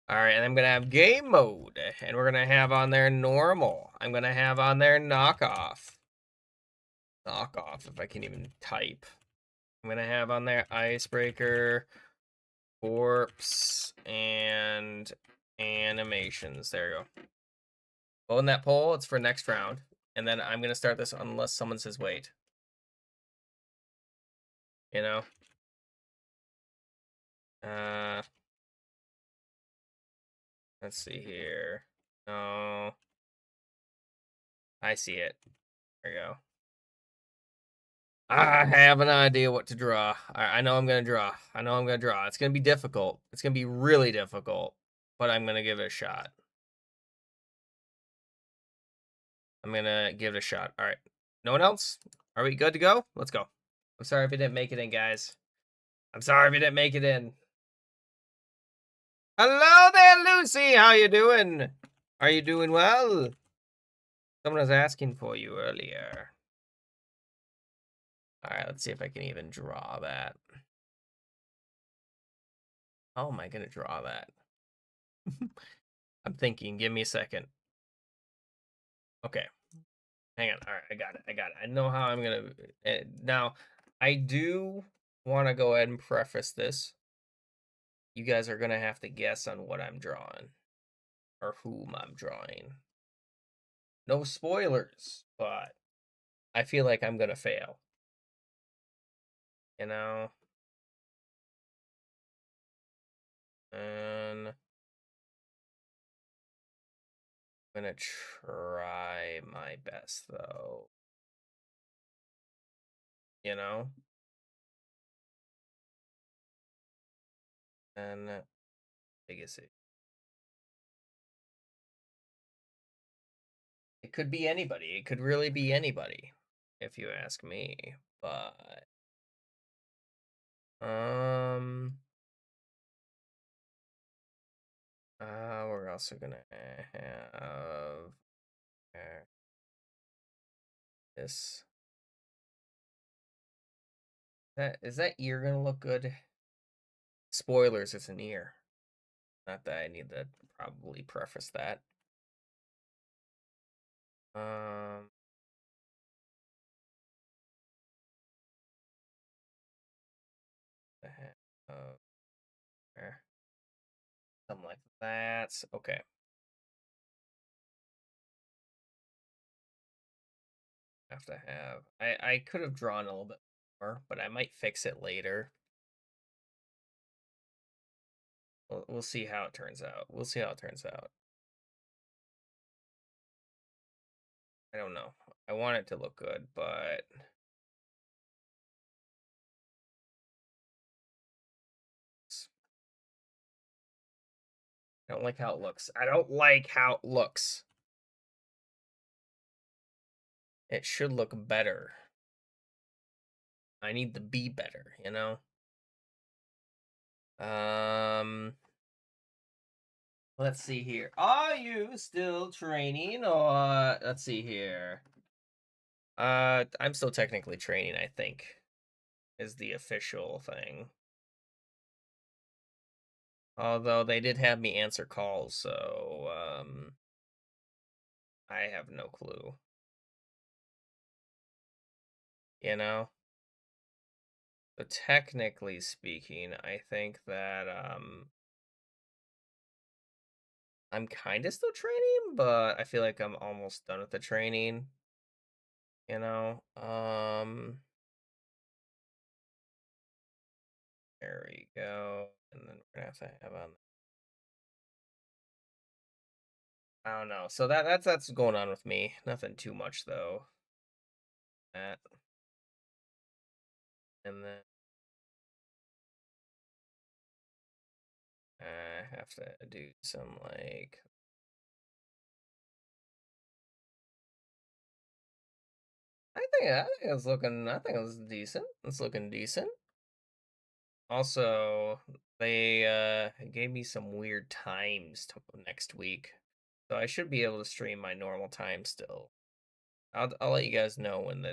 All right, and I'm gonna have game mode, and we're gonna have on there normal. I'm gonna have on there knockoff. Knockoff, if I can even type. I'm gonna have on there icebreaker, corpse, and animations. There you go. Vote in that poll. It's for next round, and then I'm gonna start this unless someone says wait. You know. Let's see here. Oh, I see it. There you go. I have an idea what to draw. I know I'm gonna draw. I know I'm gonna draw. It's gonna be difficult. It's gonna be really difficult, but I'm gonna give it a shot. I'm gonna give it a shot. All right. No one else? Are we good to go? Let's go. I'm sorry if you didn't make it in, guys. I'm sorry if you didn't make it in. Hello there, Lucy. How you doing? Are you doing well? Someone was asking for you earlier. All right, let's see if I can even draw that. How am I gonna draw that? I'm thinking. Give me a second. Okay. Hang on. All right, I got it. I know how I'm gonna. Now, I do want to go ahead and preface this. You guys are gonna have to guess on what I'm drawing or whom I'm drawing. No spoilers, but I feel like I'm gonna fail. You know, and I'm gonna try my best though. You know, and biggest it could be anybody. It could really be anybody, if you ask me. But we're also gonna have this. That is that ear gonna look good? Spoilers, it's an ear. Not that I need to probably preface that. Um, the heck of there. Something like that. Okay. Have to have. I could have drawn a little bit more, but I might fix it later. We'll see how it turns out. We'll see how it turns out. I don't know. I want it to look good, but I don't like how it looks. I don't like how it looks. It should look better. I need to be better, you know? Let's see here. Are you still training or let's see here. I'm still technically training, I think, is the official thing. Although they did have me answer calls, so I have no clue. You know? But technically speaking, I think that I'm kind of still training, but I feel like I'm almost done with the training, you know? There we go. And then we're gonna have to have on I don't know. So that's going on with me. Nothing too much though. That and then I have to do some like I think it's looking I think it's decent. It's looking decent. Also, they gave me some weird times next week. So I should be able to stream my normal time still. I'll let you guys know when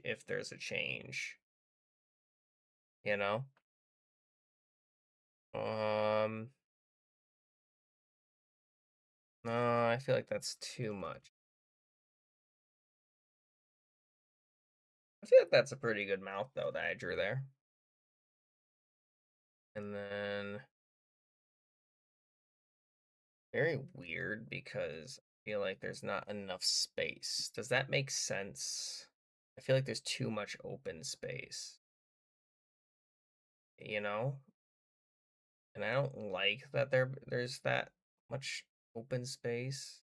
if there's a change, you know? Um no, I feel like that's too much. I feel like that's a pretty good mouth though that I drew there. And then very weird because I feel like there's not enough space. Does that make sense? I feel like there's too much open space, you know? And I don't like that there's that much open space.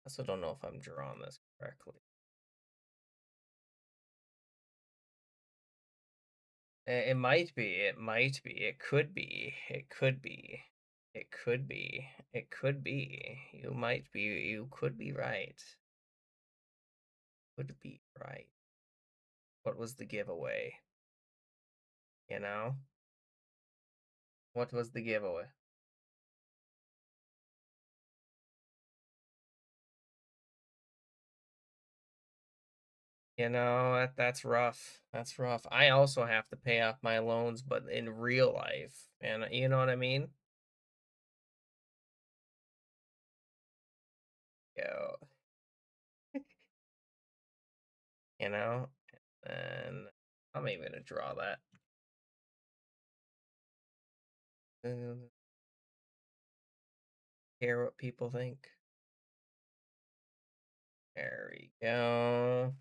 I also don't know if I'm drawing this correctly. It might be. It might be. It could be. It could be. It could be. It could be. You might be. You could be right. Could be right. What was the giveaway? You know? What was the giveaway? You know, that's rough. That's rough. I also have to pay off my loans, but in real life. And you know what I mean? Yo, you know? And I'm even gonna draw that. Care what people think. There we go.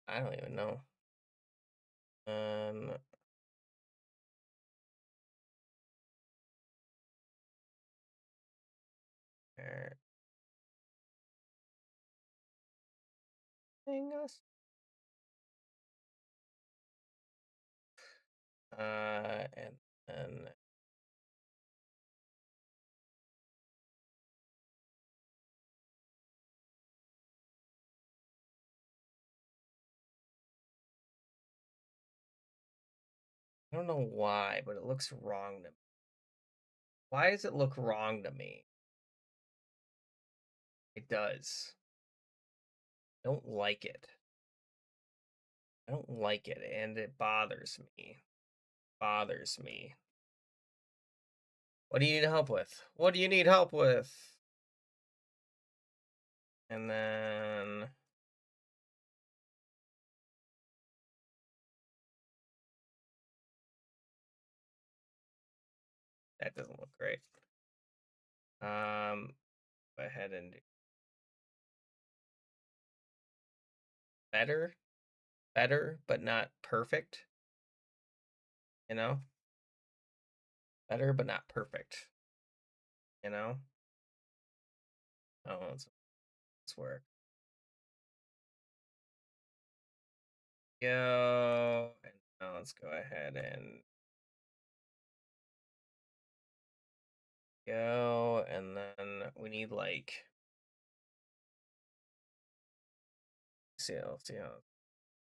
I don't even know. Um, there, us. And I don't know why, but it looks wrong to me. Why does it look wrong to me? It does. I don't like it. I don't like it, and it bothers me. Bothers me. What do you need help with? What do you need help with? And then that doesn't look great. Go ahead and do better, better, but not perfect. You know. Better, but not perfect. You know? Oh, let's work. Go. And now let's go ahead and go. And then we need like, let's see how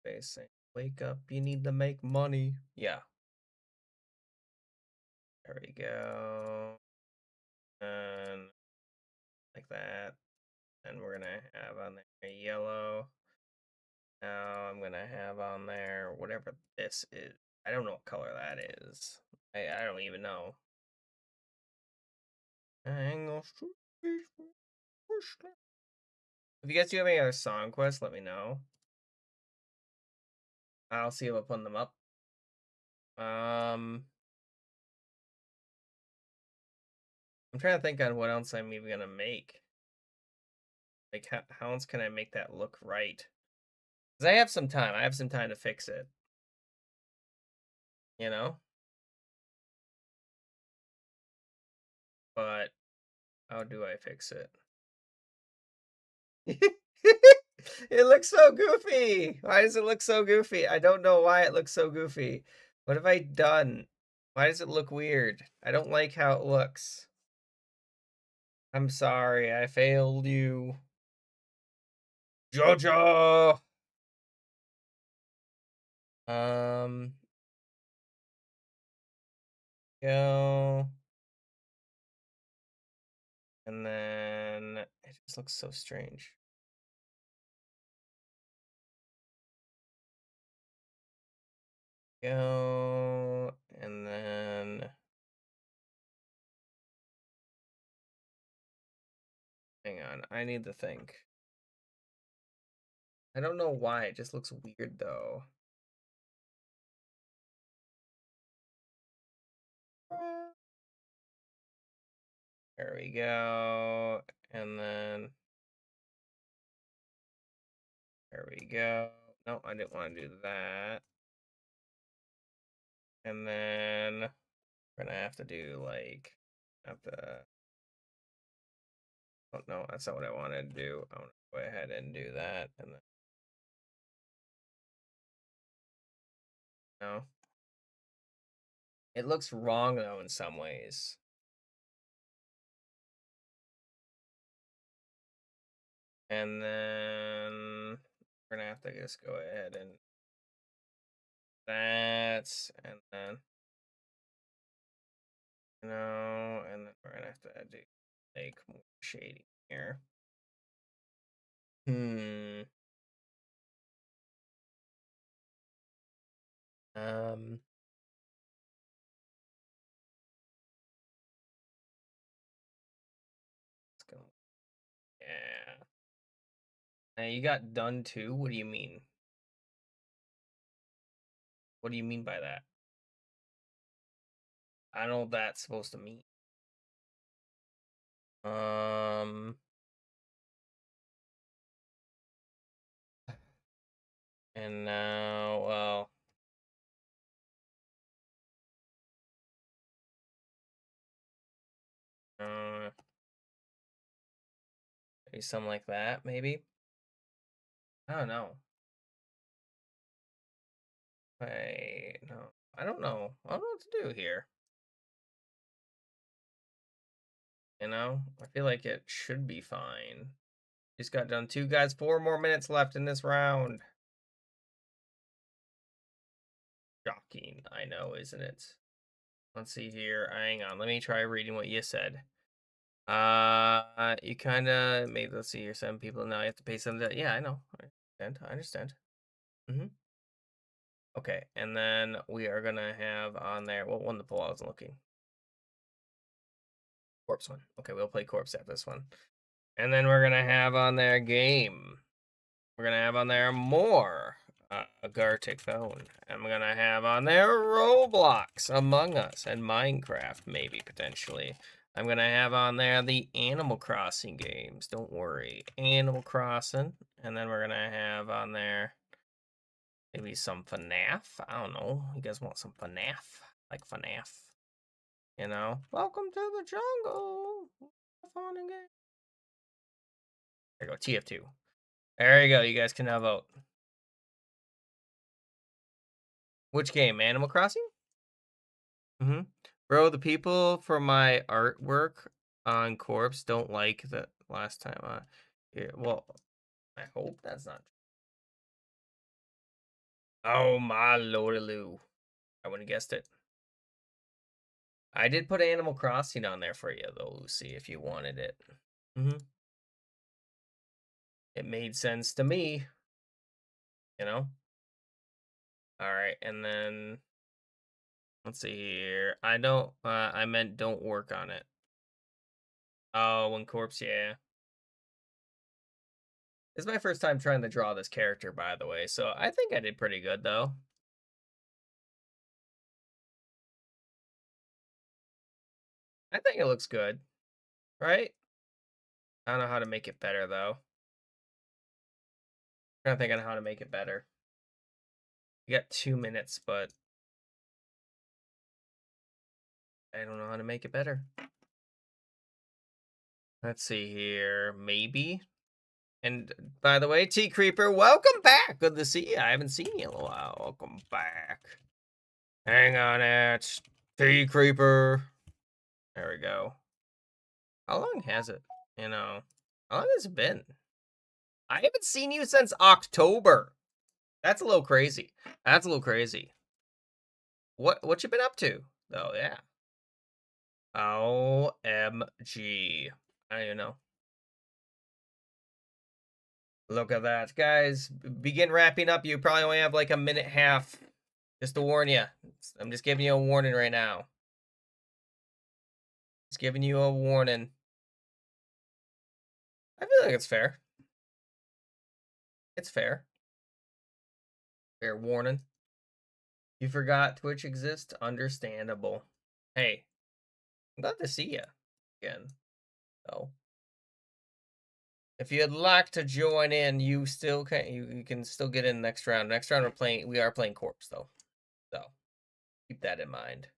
facing. Wake up, you need to make money. Yeah. There we go. And like that. And we're gonna have on there yellow. Now I'm gonna have on there whatever this is. I don't know what color that is. I don't even know. If you guys do have any other song quests, let me know. I'll see if I put them up. I'm trying to think on what else I'm even gonna make. Like how else can I make that look right? Because I have some time. I have some time to fix it. You know? But how do I fix it? It looks so goofy. Why does it look so goofy? I don't know why it looks so goofy. What have I done? Why does it look weird? I don't like how it looks. I'm sorry, I failed you. Jojo! Um, go. And then it just looks so strange. Go. And then hang on, I need to think. I don't know why, it just looks weird though. There we go. And then there we go. No, I didn't want to do that. And then we're gonna have to do like have to. Oh no, that's not what I wanted to do. I want to go ahead and do that, and then no. It looks wrong though in some ways. And then we're gonna have to just go ahead and that, and then and then we're gonna have to do like more shading here. Hmm. Um. Let's go. Yeah. You got done too? What do you mean? What do you mean by that? I don't know what that's supposed to mean. Um. And now, well, uh, maybe something like that, maybe. I don't know. No, I don't know. I don't know what to do here. I feel like it should be fine. Just got done 2 guys, 4 more minutes left in this round. Shocking, I know, isn't it? Let's see here. Hang on, let me try reading what you said. You kind of made, let's see here, 7 people. Now you have to pay some. Yeah, I know. I understand. Mm-hmm. Okay, and then we are gonna have on there. What one the poll I was looking? Corpse one. Okay, we'll play corpse after this one. And then we're gonna have on there game. We're gonna have on there more Gartic phone. And we're gonna have on there Roblox, Among Us, and Minecraft, maybe potentially. I'm gonna have on there the Animal Crossing games. Don't worry, Animal Crossing. And then we're gonna have on there maybe some FNAF. I don't know. You guys want some FNAF? Like FNAF. You know, welcome to the jungle. Fun and game. There you go, TF2. There you go. You guys can now vote. Which game? Animal Crossing? Mm-hmm. Bro, the people for my artwork on Corpse don't like the last time. Yeah, well, I hope that's not. Oh my lordy loo! I wouldn't have guessed it. I did put Animal Crossing on there for you though, Lucy, if you wanted it. Mm-hmm. It made sense to me, you know. All right, and then let's see here. I don't. I meant don't work on it. Oh, one corpse. Yeah. It's my first time trying to draw this character, by the way, so I think I did pretty good though. I think it looks good, right? I don't know how to make it better though. I'm trying to think on how to make it better. You got 2 minutes, but I don't know how to make it better. Let's see here. Maybe. And by the way, T Creeper, welcome back. Good to see you. I haven't seen you in a while. Welcome back. Hang on it. T Creeper. There we go. How long has it? You know, how long has it been? I haven't seen you since October. That's a little crazy. That's a little crazy. What you been up to? Oh yeah. OMG. I don't even know. Look at that. Guys, begin wrapping up. You probably only have like a minute and a half. Just to warn you. I'm just giving you a warning right now. Just giving you a warning. I feel like it's fair. It's fair. Fair warning. You forgot Twitch exists? Understandable. Hey, I'm glad to see you again. So, if you'd like to join in, you still can. You can still get in next round. Next round we are playing Corpse though. So keep that in mind.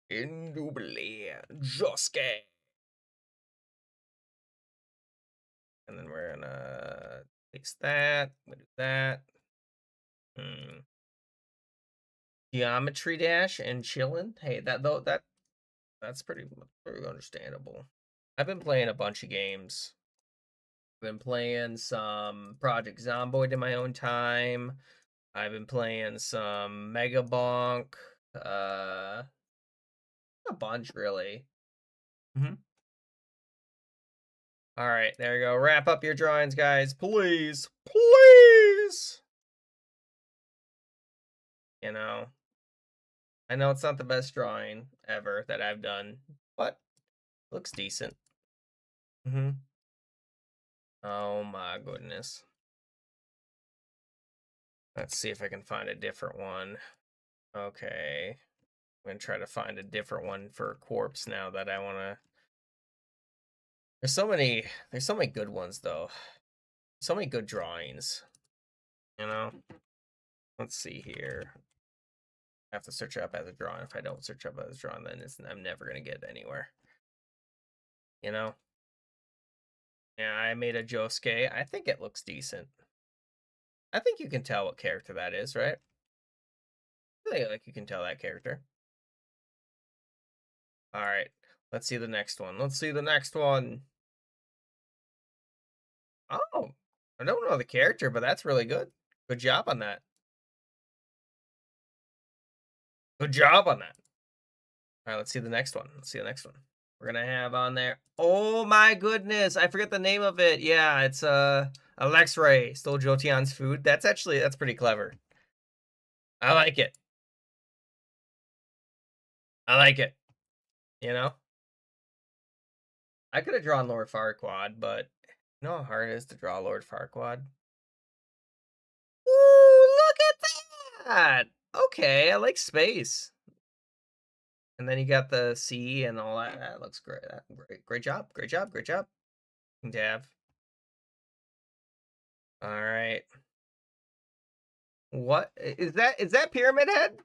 Indubitably, Josuke. And then we're gonna fix that. We'll do that. Geometry Dash and chillin'. Hey, that's pretty understandable. I've been playing a bunch of games. I've been playing some Project Zomboid in my own time. I've been playing some Mega Bonk. A bunch really. Mm-hmm. All right, there you go. Wrap up your drawings, guys, please, please. You know, I know it's not the best drawing ever that I've done, but it looks decent. Mm-hmm. Oh my goodness. Let's see if I can find a different one. Okay. I'm gonna try to find a different one for Corpse now that I wanna. There's so many good ones though. So many good drawings. You know? Let's see here. I have to search up as a drawing. If I don't search up as a drawing, then I'm never gonna get anywhere. You know? Yeah, I made a Josuke. I think it looks decent. I think you can tell what character that is, right? I think like you can tell that character. All right. Let's see the next one. Let's see the next one. Oh, I don't know the character, but that's really good. Good job on that. Good job on that. All right, let's see the next one. Let's see the next one. We're gonna have on there. Oh my goodness, I forget the name of it. Yeah, it's Alex Ray stole Jotion's food. That's pretty clever. I like it. I like it. You know, I could have drawn Lord Farquaad, but you know how hard it is to draw Lord Farquaad. Ooh, look at that. Okay, I like space. And then you got the sea and all that. That looks great. Great job. Great job. Great job. Dav. All right. What is that? Is that Pyramid Head?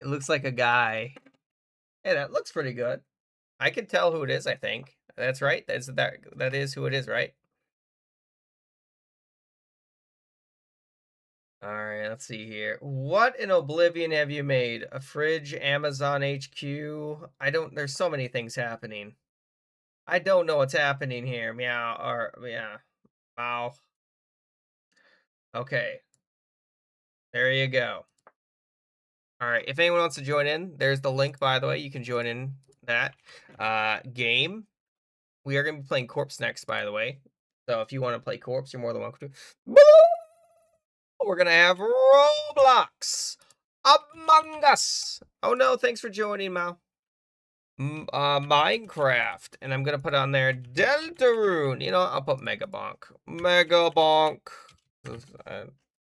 It looks like a guy. Hey, that looks pretty good. I can tell who it is, I think. That's right. That is who it is, right? All right, let's see here. What in Oblivion have you made? A fridge, Amazon HQ? I don't, there's so many things happening. I don't know what's happening here. Meow, or, yeah. Wow. Okay, there you go. All right, if anyone wants to join in, there's the link, by the way. You can join in that game. We are going to be playing Corpse next, by the way. So if you want to play Corpse, you're more than welcome to. We're going to have Roblox Among Us. Oh no, thanks for joining, Mal. Minecraft, and I'm gonna put on there Deltarune. You know, I'll put Megabonk. Megabonk. I,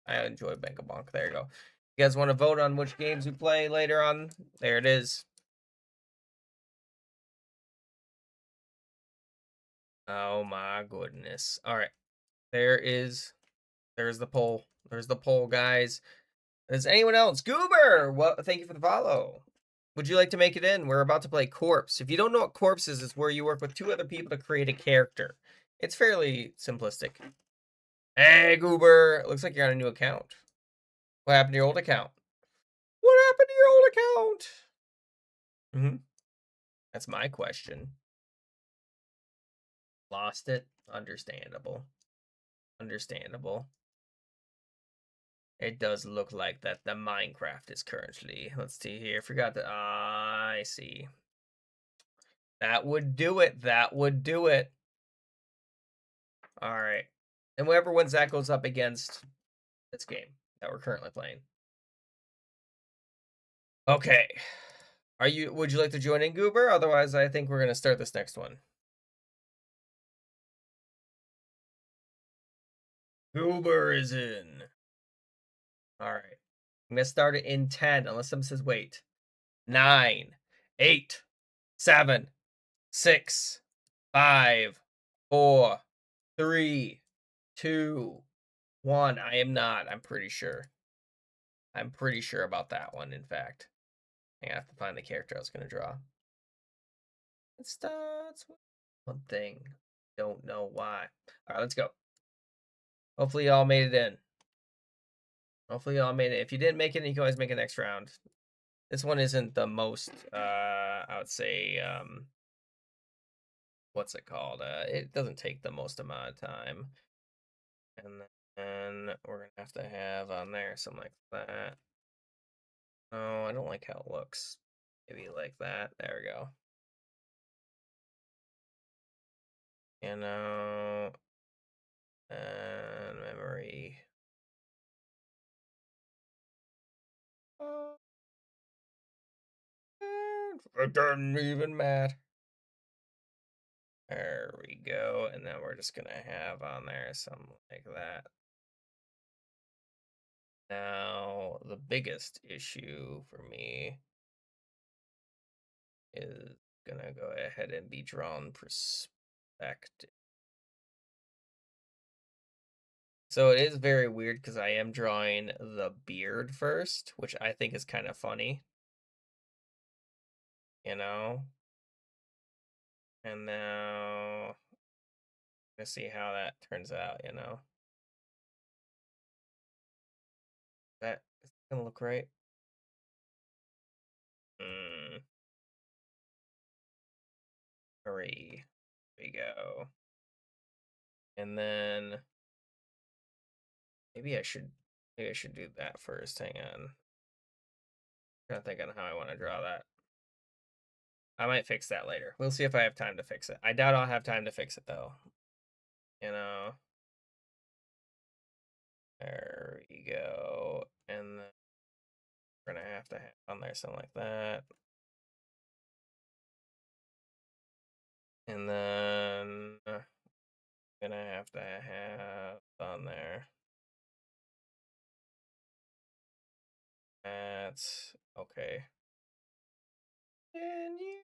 I enjoy Megabonk. There you go. You guys want to vote on which games we play later on? There it is. Oh my goodness. All right. There's the poll. There's the poll, guys. Is anyone else? Goober! Well, thank you for the follow. Would you like to make it in? We're about to play Corpse. If you don't know what Corpse is, it's where you work with 2 other people to create a character. It's fairly simplistic. Hey, Goober! It looks like you're on a new account. What happened to your old account? What happened to your old account? That's my question. Lost it? Understandable. Understandable. It does look like that the Minecraft is currently. Let's see here. Forgot that. I see. That would do it. That would do it. All right. And whoever wins that goes up against this game that we're currently playing. Okay. Would you like to join in, Goober? Otherwise, I think we're going to start this next one. Goober is in. All right. I'm going to start it in 10, unless someone says wait. 9, 8, 7, 6, 5, 4, 3, 2, 1. I am not. I'm pretty sure. I'm pretty sure about that one, in fact. I have to find the character I was going to draw. It starts with one thing. Don't know why. All right, let's go. Hopefully y'all made it in. Hopefully y'all made it. If you didn't make it, you can always make it next round. This one isn't the most, I would say, what's it called? It doesn't take the most amount of time. And then we're going to have on there something like that. Oh, I don't like how it looks. Maybe like that. There we go. You know, and memory. It doesn't even matter. There we go. And then we're just going to have on there something like that. Now, the biggest issue for me is going to go ahead and be drawn perspective. So it is very weird because I am drawing the beard first, which I think is kind of funny. You know? And now, let's see how that turns out, you know? That is going to look right. Mm. 3. There we go. And then maybe I should do that first. Hang on. I'm trying to think on how I want to draw that. I might fix that later. We'll see if I have time to fix it. I doubt I'll have time to fix it though. You know. There we go. And then we're gonna have to have on there something like that. And then gonna have to have on there. That's okay. And you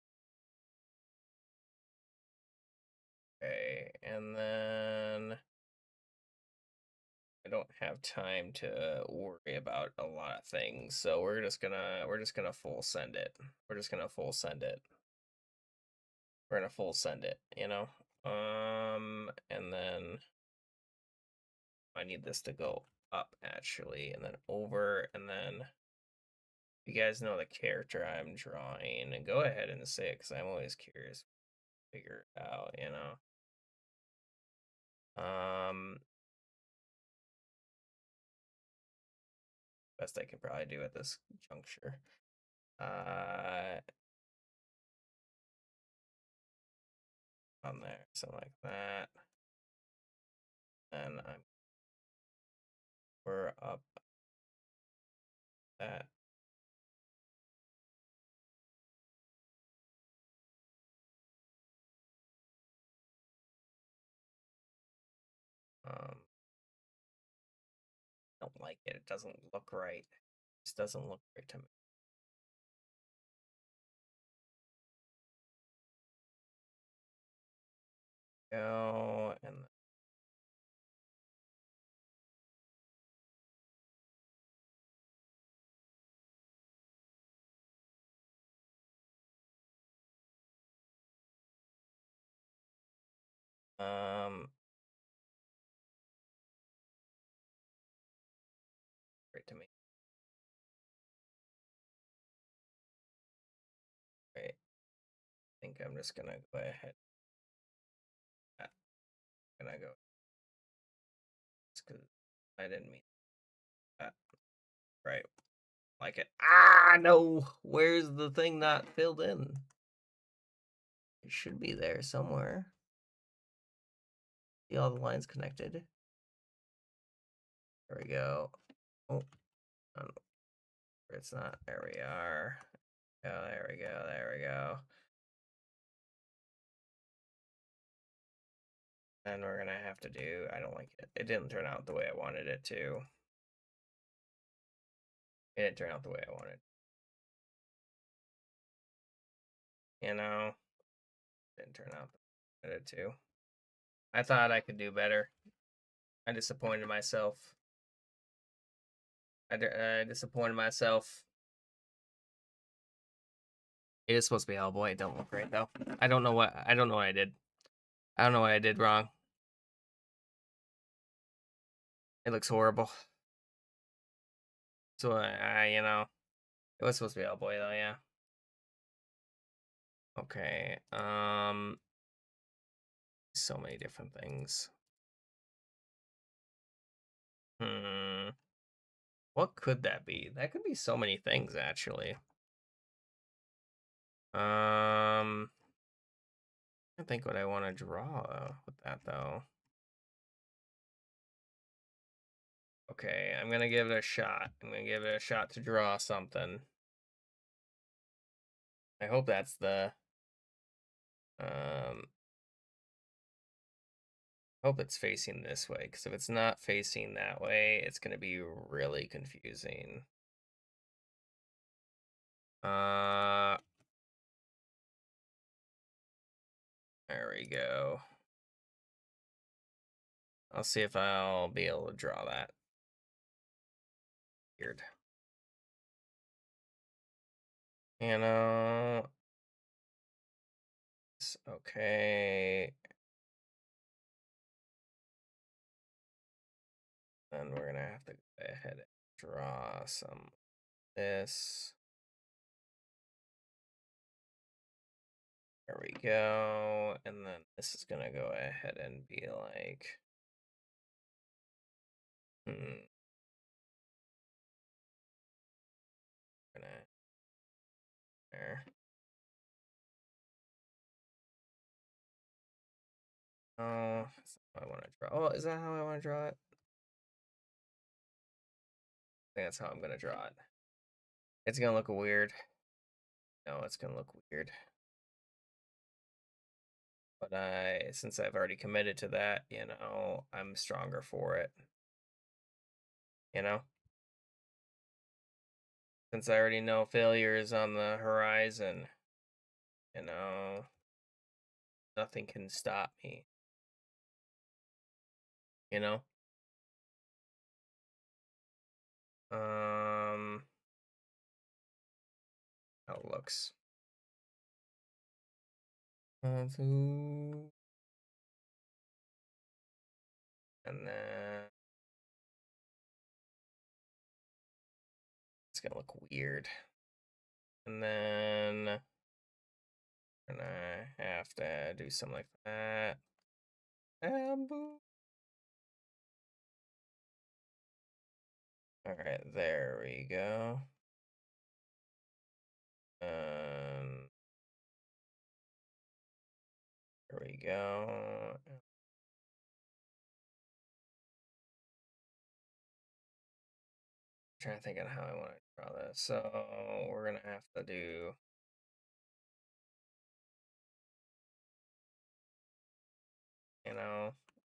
okay, and then don't have time to worry about a lot of things, so we're just gonna full send it. We're just gonna full send it. We're gonna full send it, you know? And then I need this to go up actually, and then over, and then you guys know the character I'm drawing, and go ahead and say it because I'm always curious to figure it out, you know? Best I can probably do at this juncture. On there, something like that. And we're up that. Don't like it. It doesn't look right. It just doesn't look right to me. Go and right to me. Right. I think I'm just gonna go ahead. I'm gonna go because I didn't mean that. Right. Like it. Ah, no. Where's the thing not filled in? It should be there somewhere. See all the lines connected. There we go. Oh, it's not. There we are. Oh, there we go. There we go. And we're gonna have to do. I don't like it. It didn't turn out the way I wanted it to. It didn't turn out the way I wanted. You know, didn't turn out the way I wanted it to. I thought I could do better. I disappointed myself. I disappointed myself. It is supposed to be Hellboy. It don't look right though. I don't know what I did. I don't know what I did wrong. It looks horrible. So you know, it was supposed to be Hellboy though. Yeah. Okay. So many different things. What could that be? That could be so many things actually. I think what I want to draw with that though. Okay, I'm gonna give it a shot. I'm gonna give it a shot to draw something. I hope that's the hope it's facing this way, because if it's not facing that way, it's gonna be really confusing. There we go. I'll see if I'll be able to draw that. Weird. You know, okay. Then we're gonna have to go ahead and draw some this. There we go. And then this is gonna go ahead and be like, gonna there. Oh, that's not how I want to draw. Oh, is that how I want to draw it? I think that's how I'm gonna draw it. It's gonna look weird. No, it's gonna look weird. But since I've already committed to that, you know, I'm stronger for it. You know? Since I already know failure is on the horizon, you know, nothing can stop me. You know? How it looks. And then it's gonna look weird. And then and I have to do something like that. And boom. All right, there we go. And there we go. Trying to think of how I want to draw this. So we're gonna have to do,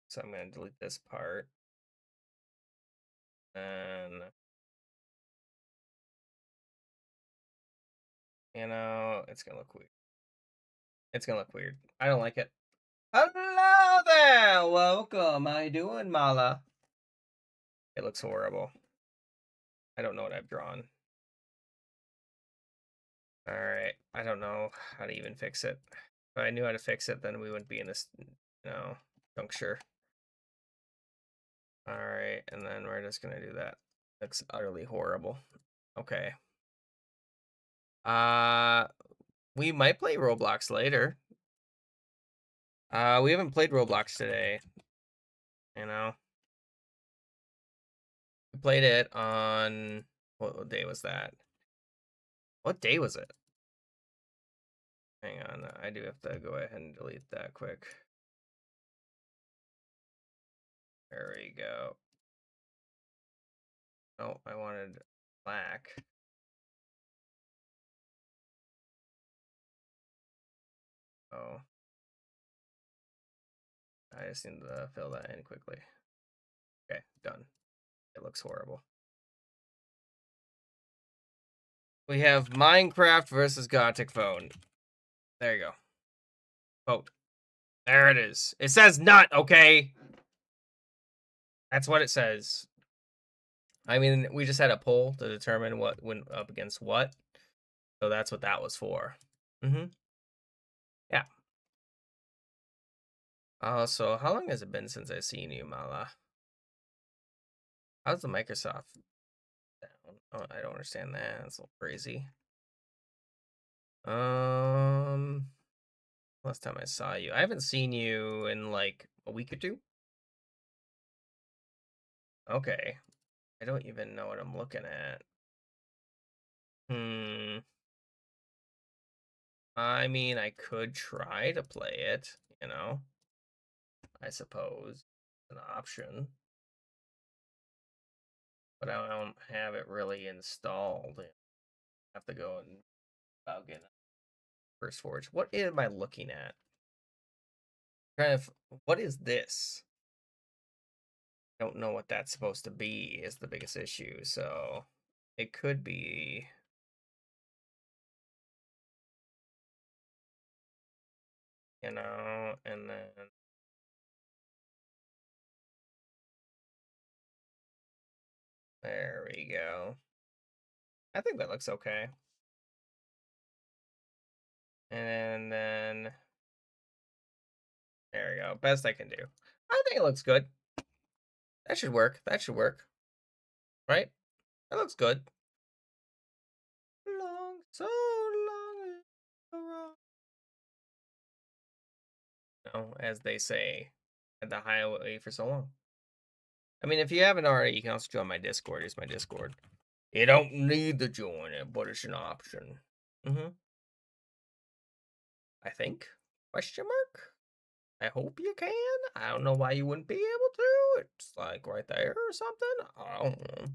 so I'm gonna delete this part. And it's gonna look weird. It's gonna look weird. I don't like it. Hello there! Welcome. How you doing, Mala? It looks horrible. I don't know what I've drawn. Alright. I don't know how to even fix it. If I knew how to fix it, then we wouldn't be in this, juncture. Alright, and then we're just gonna do that. Looks utterly horrible. Okay. We might play Roblox later. We haven't played Roblox today. We played it on, what day was that? What day was it? Hang on, I do have to go ahead and delete that quick. There we go. Oh, I wanted black. Oh. I just need to fill that in quickly. Okay, done. It looks horrible. We have Minecraft versus Gothic phone. There you go. Vote. There it is. It says nut, okay? That's what it says. I mean, we just had a poll to determine what went up against what. So that's what that was for. Mm-hmm. Yeah. So how long has it been since I've seen you, Mala? How's the Microsoft down? Oh, I don't understand that. That's a little crazy. Last time I saw you. I haven't seen you in like a week or two. Okay. I don't even know what I'm looking at. I mean, I could try to play it, I suppose. An option. But I don't have it really installed. I have to go and get First Forge. What am I looking at? What is this? I don't know what that's supposed to be is the biggest issue. So it could be, and then there we go. I think that looks okay. And then there we go. Best I can do. I think it looks good. That should work. That should work. Right? That looks good. Long, so long. As they say, at the highway for so long. I mean, if you haven't already, you can also join my Discord. Here's my Discord. You don't need to join it, but it's an option. I think? Question mark? I hope you can. I don't know why you wouldn't be able to. It's like right there or something. I don't know.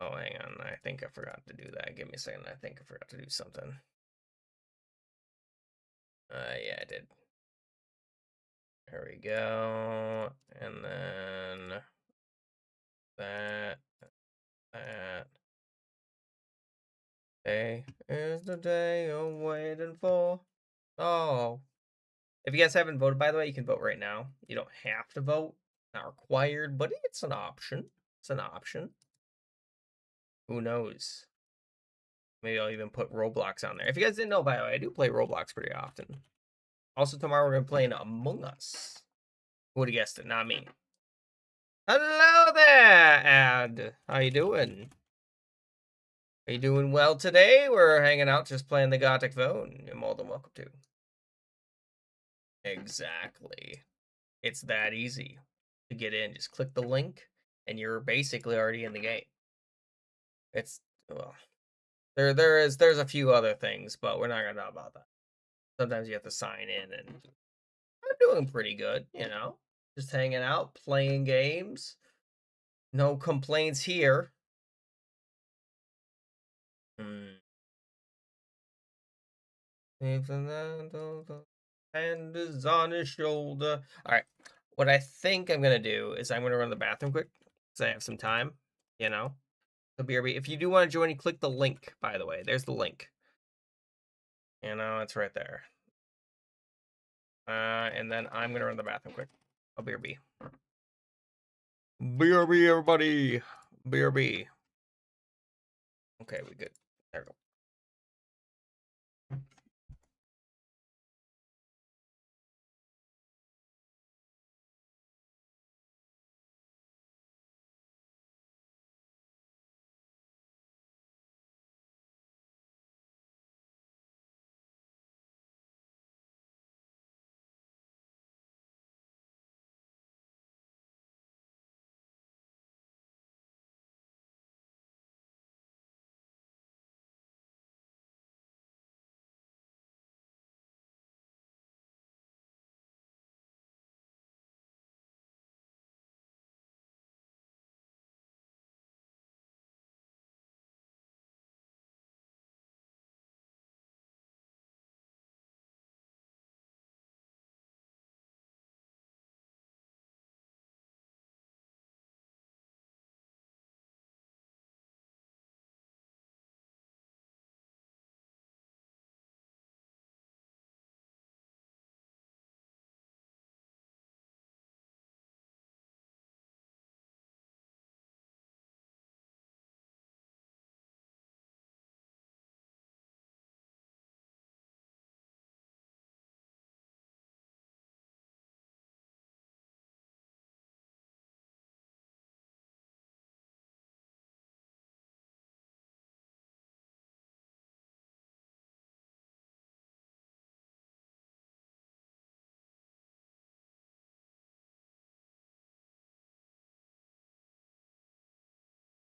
Oh, hang on. I think I forgot to do that. Give me a second. I think I forgot to do something. Yeah, I did. There we go. And then that. Today is the day you're waiting for. Oh. If you guys haven't voted, by the way, you can vote right now. You don't have to vote. Not required, but it's an option. It's an option. Who knows? Maybe I'll even put Roblox on there. If you guys didn't know, by the way, I do play Roblox pretty often. Also, tomorrow we're going to be playing Among Us. Who would have guessed it? Not me. Hello there, Ad. How you doing? Are you doing well today? We're hanging out just playing the Gothic phone. You're more than welcome to. Exactly. It's that easy to get in. Just click the link, and you're basically already in the game. It's, well, there's a few other things, but we're not gonna talk about that. Sometimes you have to sign in, and we're doing pretty good, you know. Just hanging out, playing games. No complaints here. Hmm. Hand is on his shoulder. All right. What I think I'm gonna do is I'm gonna run to the bathroom quick because I have some time. You know. So BRB, if you do want to join, you click the link. By the way, there's the link. You know, it's right there. And then I'm gonna run to the bathroom quick. I'll BRB. BRB, everybody. BRB. Okay, we good. There we go.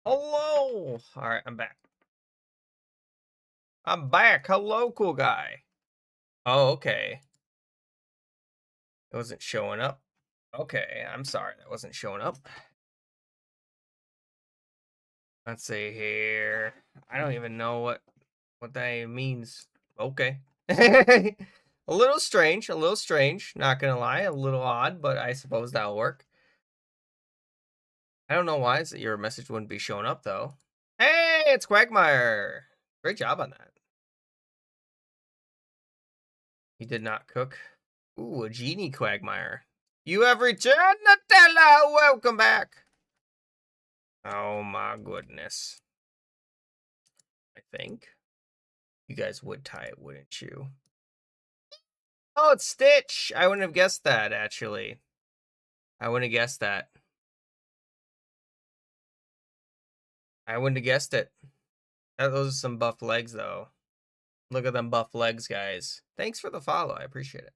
Hello. All right, I'm back. I'm back. Hello, cool guy. Oh, okay. It wasn't showing up. Okay, I'm sorry that wasn't showing up. Let's see here. I don't even know what that even means. Okay. A little strange, a little strange, not gonna lie, a little odd, but I suppose that'll work. I don't know why your message wouldn't be showing up though. Hey, it's Quagmire. Great job on that. He did not cook. Ooh, a genie Quagmire. You have returned, Nutella! Welcome back! Oh my goodness. I think. You guys would tie it, wouldn't you? Oh, it's Stitch! I wouldn't have guessed that, actually. I wouldn't have guessed that. I wouldn't have guessed it. Those are some buff legs, though. Look at them buff legs, guys. Thanks for the follow. I appreciate it.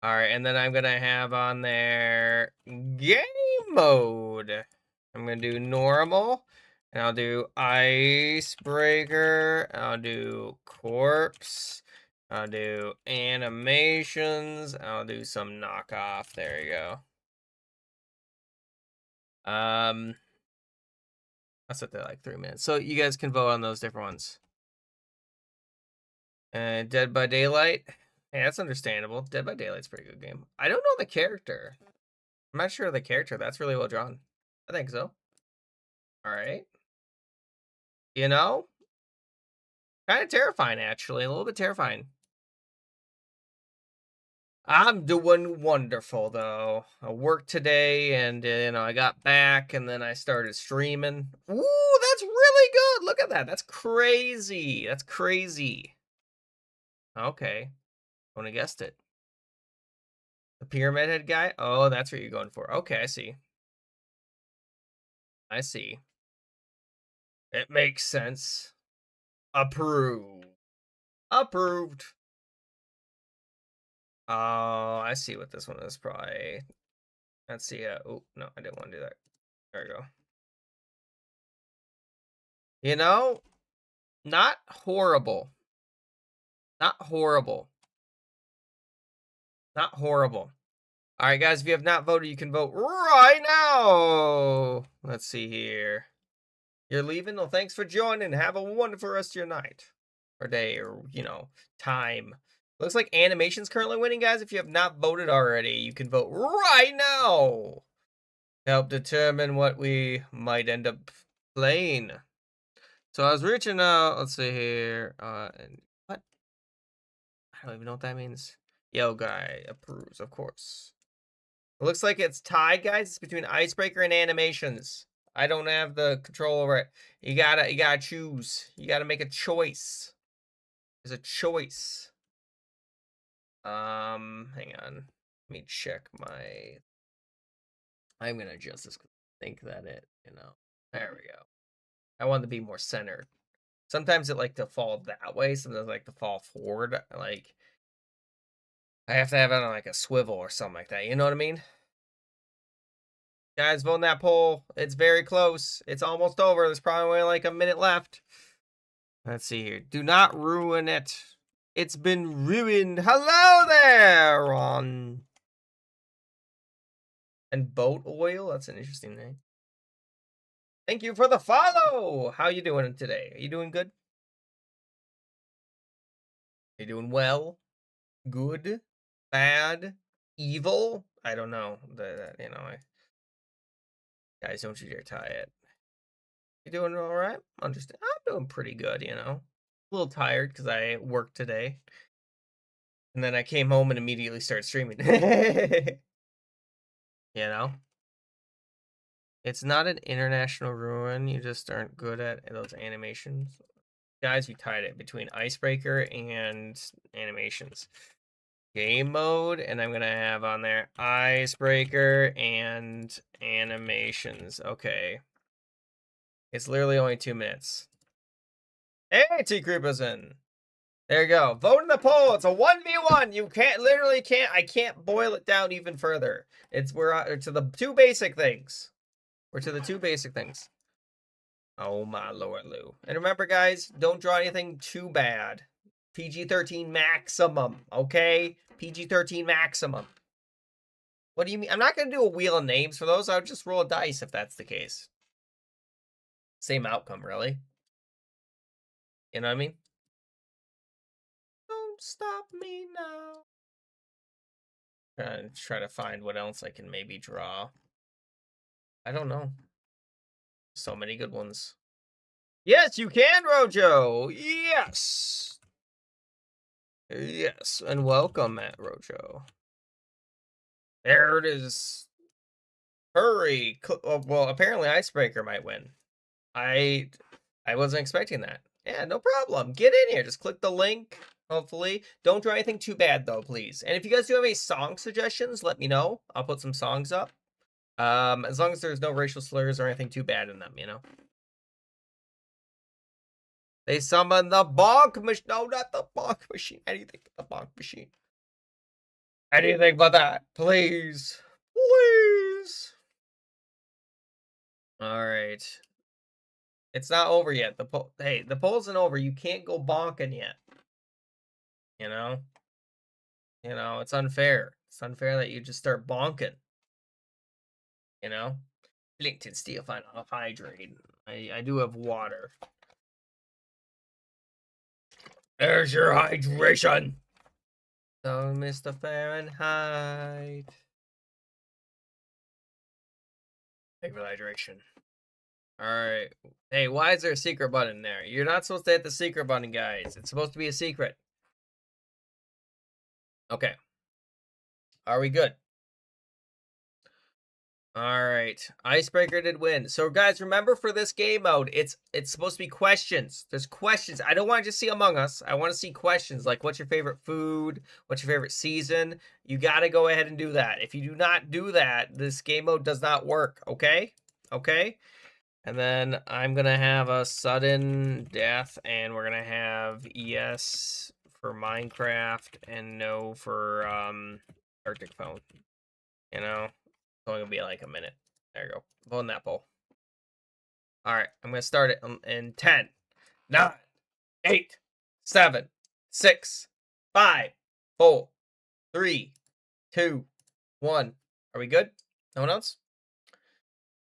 All right, and then I'm going to have on there game mode. I'm going to do normal, and I'll do icebreaker, I'll do corpse, I'll do animations, I'll do some knockoff. There you go. I'll set that like 3 minutes. So you guys can vote on those different ones. Dead by Daylight. Yeah, that's understandable. Dead by Daylight's a pretty good game. I don't know the character. I'm not sure of the character. That's really well drawn. I think so. All right. You know, kind of terrifying, actually. A little bit terrifying. I'm doing wonderful though. I worked today and I got back and then I started streaming. Ooh, that's really good. Look at that. That's crazy. That's crazy. Okay. Wouldn't have guessed it. The pyramid head guy? Oh, that's what you're going for. Okay, I see. I see. It makes sense. Approved. Approved. Oh, I see what this one is probably. Let's see. Oh, no, I didn't want to do that. There we go. Not horrible. Not horrible. Not horrible. All right, guys, if you have not voted, you can vote right now. Let's see here. You're leaving? Well, thanks for joining. Have a wonderful rest of your night or day or, time. Looks like animation's currently winning, guys. If you have not voted already, you can vote right now. Help determine what we might end up playing. So I was reaching out. Let's see here. And what? I don't even know what that means. Yo, guy approves, of course. It looks like it's tied, guys. It's between Icebreaker and animations. I don't have the control over it. You gotta choose. You gotta make a choice. There's a choice. Hang on. Let me check my. I'm gonna adjust this. Think that There we go. I want to be more centered. Sometimes it like to fall that way. Sometimes like to fall forward. Like I have to have it on like a swivel or something like that. You know what I mean? Guys, vote in that poll. It's very close. It's almost over. There's probably only like a minute left. Let's see here. Do not ruin it. It's been ruined. Hello there, Ron. And boat oil? That's an interesting name. Thank you for the follow. How you doing today? Are you doing good? Are you doing well? Good? Bad? Evil? I don't know. Guys, don't you dare tie it. You doing all right? Understand? I'm doing pretty good, A little tired because I worked today. And then I came home and immediately started streaming. It's not an international ruin. You just aren't good at those animations. Guys, we tied it between Icebreaker and animations. Game mode, and I'm gonna have on there Icebreaker and animations. Okay. It's literally only 2 minutes. Hey, T-Creeper's in. There you go. Vote in the poll. It's a 1v1. You I can't boil it down even further. We're to the two basic things. We're to the two basic things. Oh my lord, Lou. And remember, guys, don't draw anything too bad. PG-13 maximum, okay? PG-13 maximum. What do you mean? I'm not going to do a wheel of names for those. I would just roll a dice if that's the case. Same outcome, really. You know what I mean? Don't stop me now. Try to find what else I can maybe draw. I don't know. So many good ones. Yes, you can, Rojo. Yes. Yes, and welcome, Matt Rojo. There it is. Hurry. Well, apparently Icebreaker might win. I wasn't expecting that. Yeah, no problem. Get in here. Just click the link, hopefully. Don't draw anything too bad, though, please. And if you guys do have any song suggestions, let me know. I'll put some songs up. As long as there's no racial slurs or anything too bad in them, They summon the bonk machine. No, not the bonk machine. Anything but the bonk machine. Anything but that, please. Please. All right. It's not over yet. The poll isn't over. You can't go bonking yet. It's unfair. It's unfair that you just start bonking. Plankton steel fine. I'll hydrate. I do have water. There's your hydration. So, Mr. Fahrenheit. Thank you for the hydration. Alright. Hey, why is there a secret button there? You're not supposed to hit the secret button, guys. It's supposed to be a secret. Okay. Are we good? All right. Icebreaker did win. So guys, remember for this game mode, it's supposed to be questions. There's questions. I don't want to just see Among Us. I want to see questions like what's your favorite food? What's your favorite season? You got to go ahead and do that. If you do not do that, this game mode does not work, okay? Okay? And then I'm going to have a sudden death, and we're going to have yes for Minecraft and no for Arctic phone. You know? It's only gonna be like a minute. There you go. Vote in that poll. All right, I'm gonna start it in 10, 9, 8, 7, 6, 5, 4, 3, 2, 1. Are we good? No one else?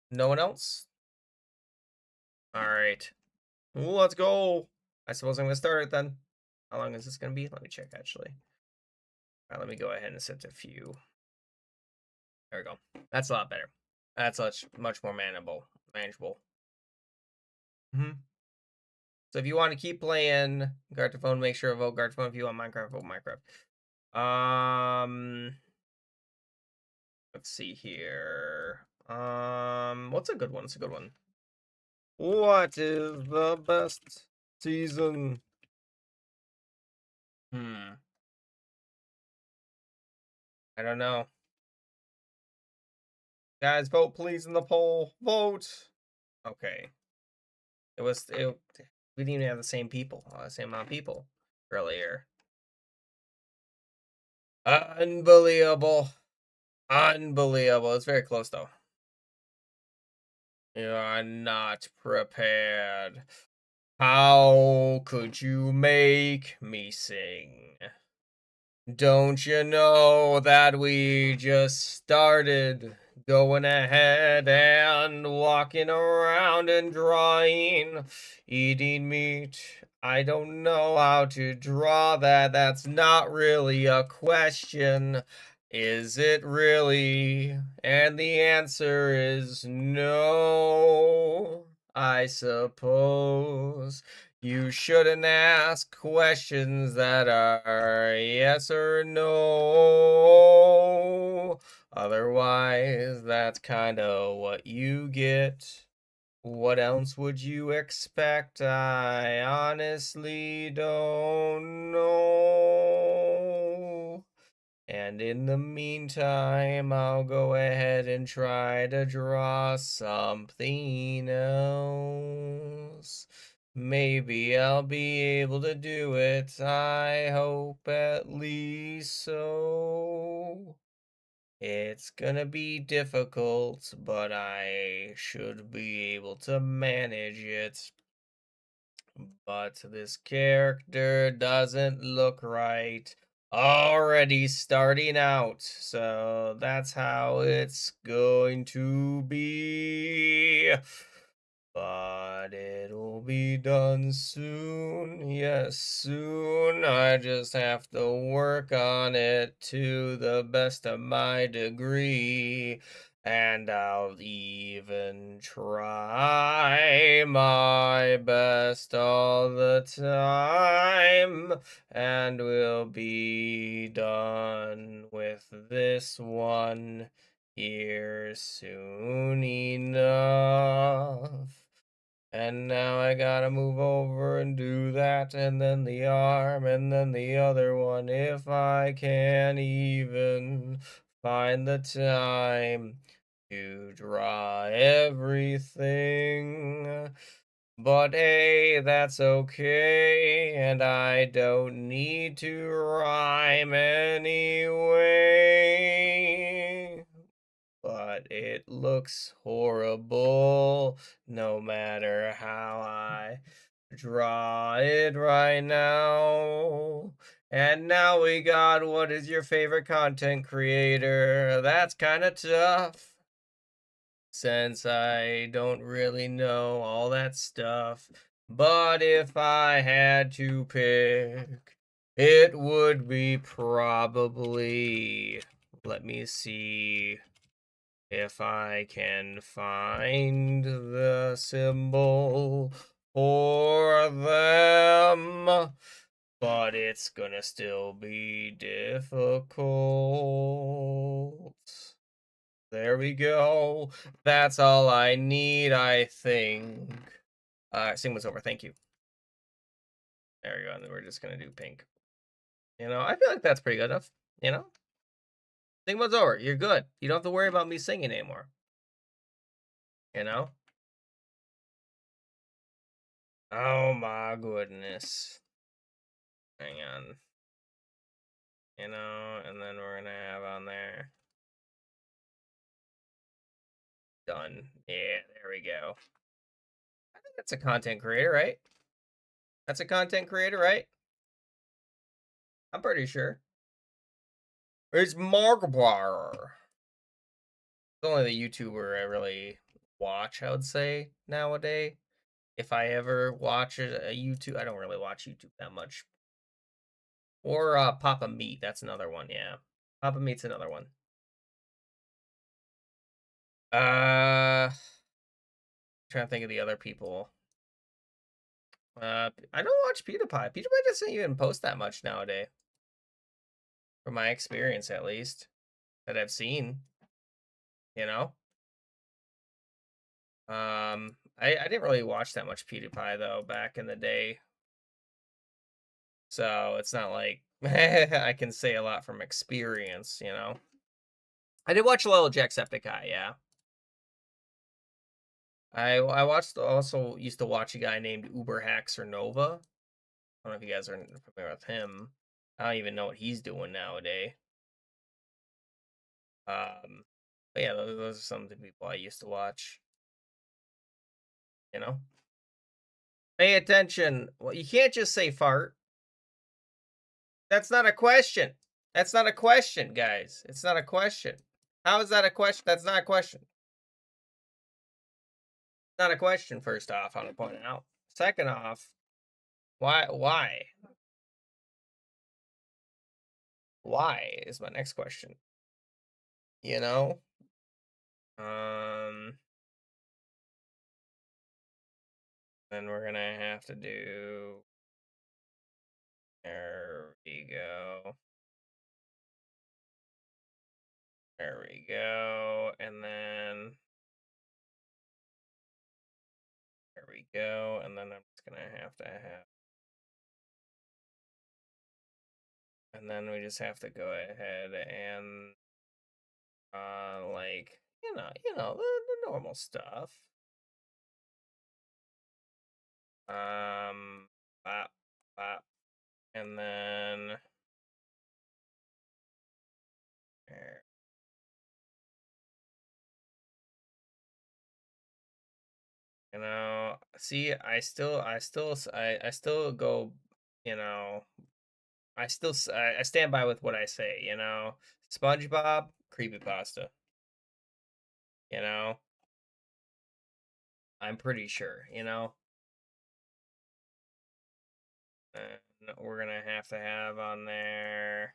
No one else? All right. Ooh, let's go. I suppose I'm gonna start it then. How long is this gonna be? Let me check actually. All right, let me go ahead and set a few. There we go. That's a lot better. That's much more manageable. So if you want to keep playing Gart phone, make sure to vote Gart phone. If you want Minecraft, vote Minecraft. Let's see here. What's a good one? What's a good one? What is the best season? I don't know. Guys, vote please in the poll. Vote. Okay. We didn't even have the same people, the same amount of people earlier. Unbelievable. Unbelievable. It's very close though. You are not prepared. How could you make me sing? Don't you know that we just started going ahead and walking around and drawing, eating meat? I don't know how to draw that. That's not really a question. Is it really? And the answer is no, I suppose. You shouldn't ask questions that are yes or no. Otherwise, that's kind of what you get. What else would you expect? I honestly don't know. And in the meantime, I'll go ahead and try to draw something else. Maybe I'll be able to do it. I hope at least so. It's gonna be difficult, but I should be able to manage it. But this character doesn't look right. Already starting out, so that's how it's going to be. But it'll be done soon, yes, soon. I just have to work on it to the best of my degree. And I'll even try my best all the time. And we'll be done with this one here soon enough. And now I gotta move over and do that, and then the arm, and then the other one, if I can even find the time to draw everything. But hey, that's okay, and I don't need to rhyme anyway. But it looks horrible no matter how I draw it right now. And now we got what is your favorite content creator? That's kind of tough since I don't really know all that stuff. But if I had to pick, it would be probably, let me see if I can find the symbol for them. but it's gonna still be difficult. There we go. That's all I need, I think. Sing was over. Thank you. There we go. And then we're just gonna do pink. I feel like that's pretty good enough. Sing was over. You're good. You don't have to worry about me singing anymore. You know? Oh my goodness. Hang on. And then we're gonna have on there. Done. Yeah, there we go. I think that's a content creator, right? That's a content creator, right? I'm pretty sure. It's Markiplier. It's only the YouTuber I really watch, I would say, nowadays. If I ever watch a YouTube, I don't really watch YouTube that much. Or Papa Meat, that's another one, yeah. Papa Meat's another one. Trying to think of the other people. I don't watch PewDiePie. PewDiePie doesn't even post that much nowadays. From my experience, at least, that I've seen. You know? I didn't really watch that much PewDiePie, though, back in the day. So, it's not like I can say a lot from experience, I did watch a little Jacksepticeye, yeah. I watched also used to watch a guy named Uber Hacks or Nova. I don't know if you guys are familiar with him. I don't even know what he's doing nowadays. But yeah, those are some of the people I used to watch. You know, pay attention. Well, you can't just say fart. That's not a question. That's not a question, guys. It's not a question. How is that a question? That's not a question. Not a question. First off, I want to point out. Second off, why? Why is my next question? You know. Um. Then we're gonna have to do. There we go. There we go. And then there we go. And then I'm just gonna have to have. And then we just have to go ahead and like the normal stuff. Bop, bop, and then there. See, I still go, you know, I stand by with what I say, SpongeBob, creepypasta, you know, I'm pretty sure, and we're gonna have to have on there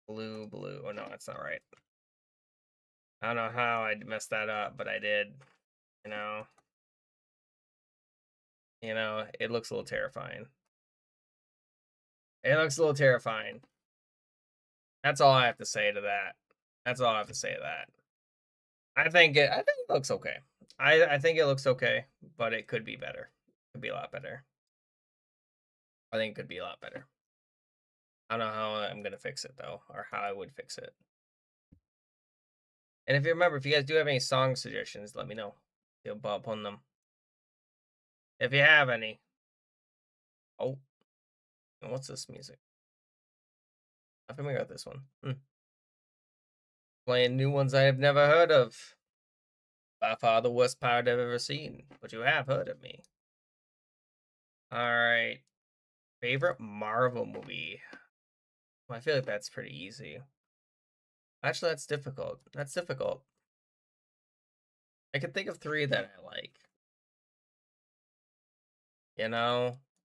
blue. Oh no, that's not right. I don't know how I messed that up, but I did, you know. It looks a little terrifying. It looks a little terrifying. That's all I have to say to that. That's all I have to say to that. I think it looks okay. I think it looks okay, but it could be better. Could be a lot better. I think it could be a lot better. I don't know how I'm gonna fix it though, or how I would fix it. And if you remember, if you guys do have any song suggestions, let me know. You'll bump on them. If you have any. Oh, what's this music? I'm familiar with this one. Playing new ones I have never heard of. By far the worst pirate I've ever seen, but you have heard of me. Alright. Favorite Marvel movie? Well, I feel like that's pretty easy. Actually, that's difficult. That's difficult. I can think of three that I like.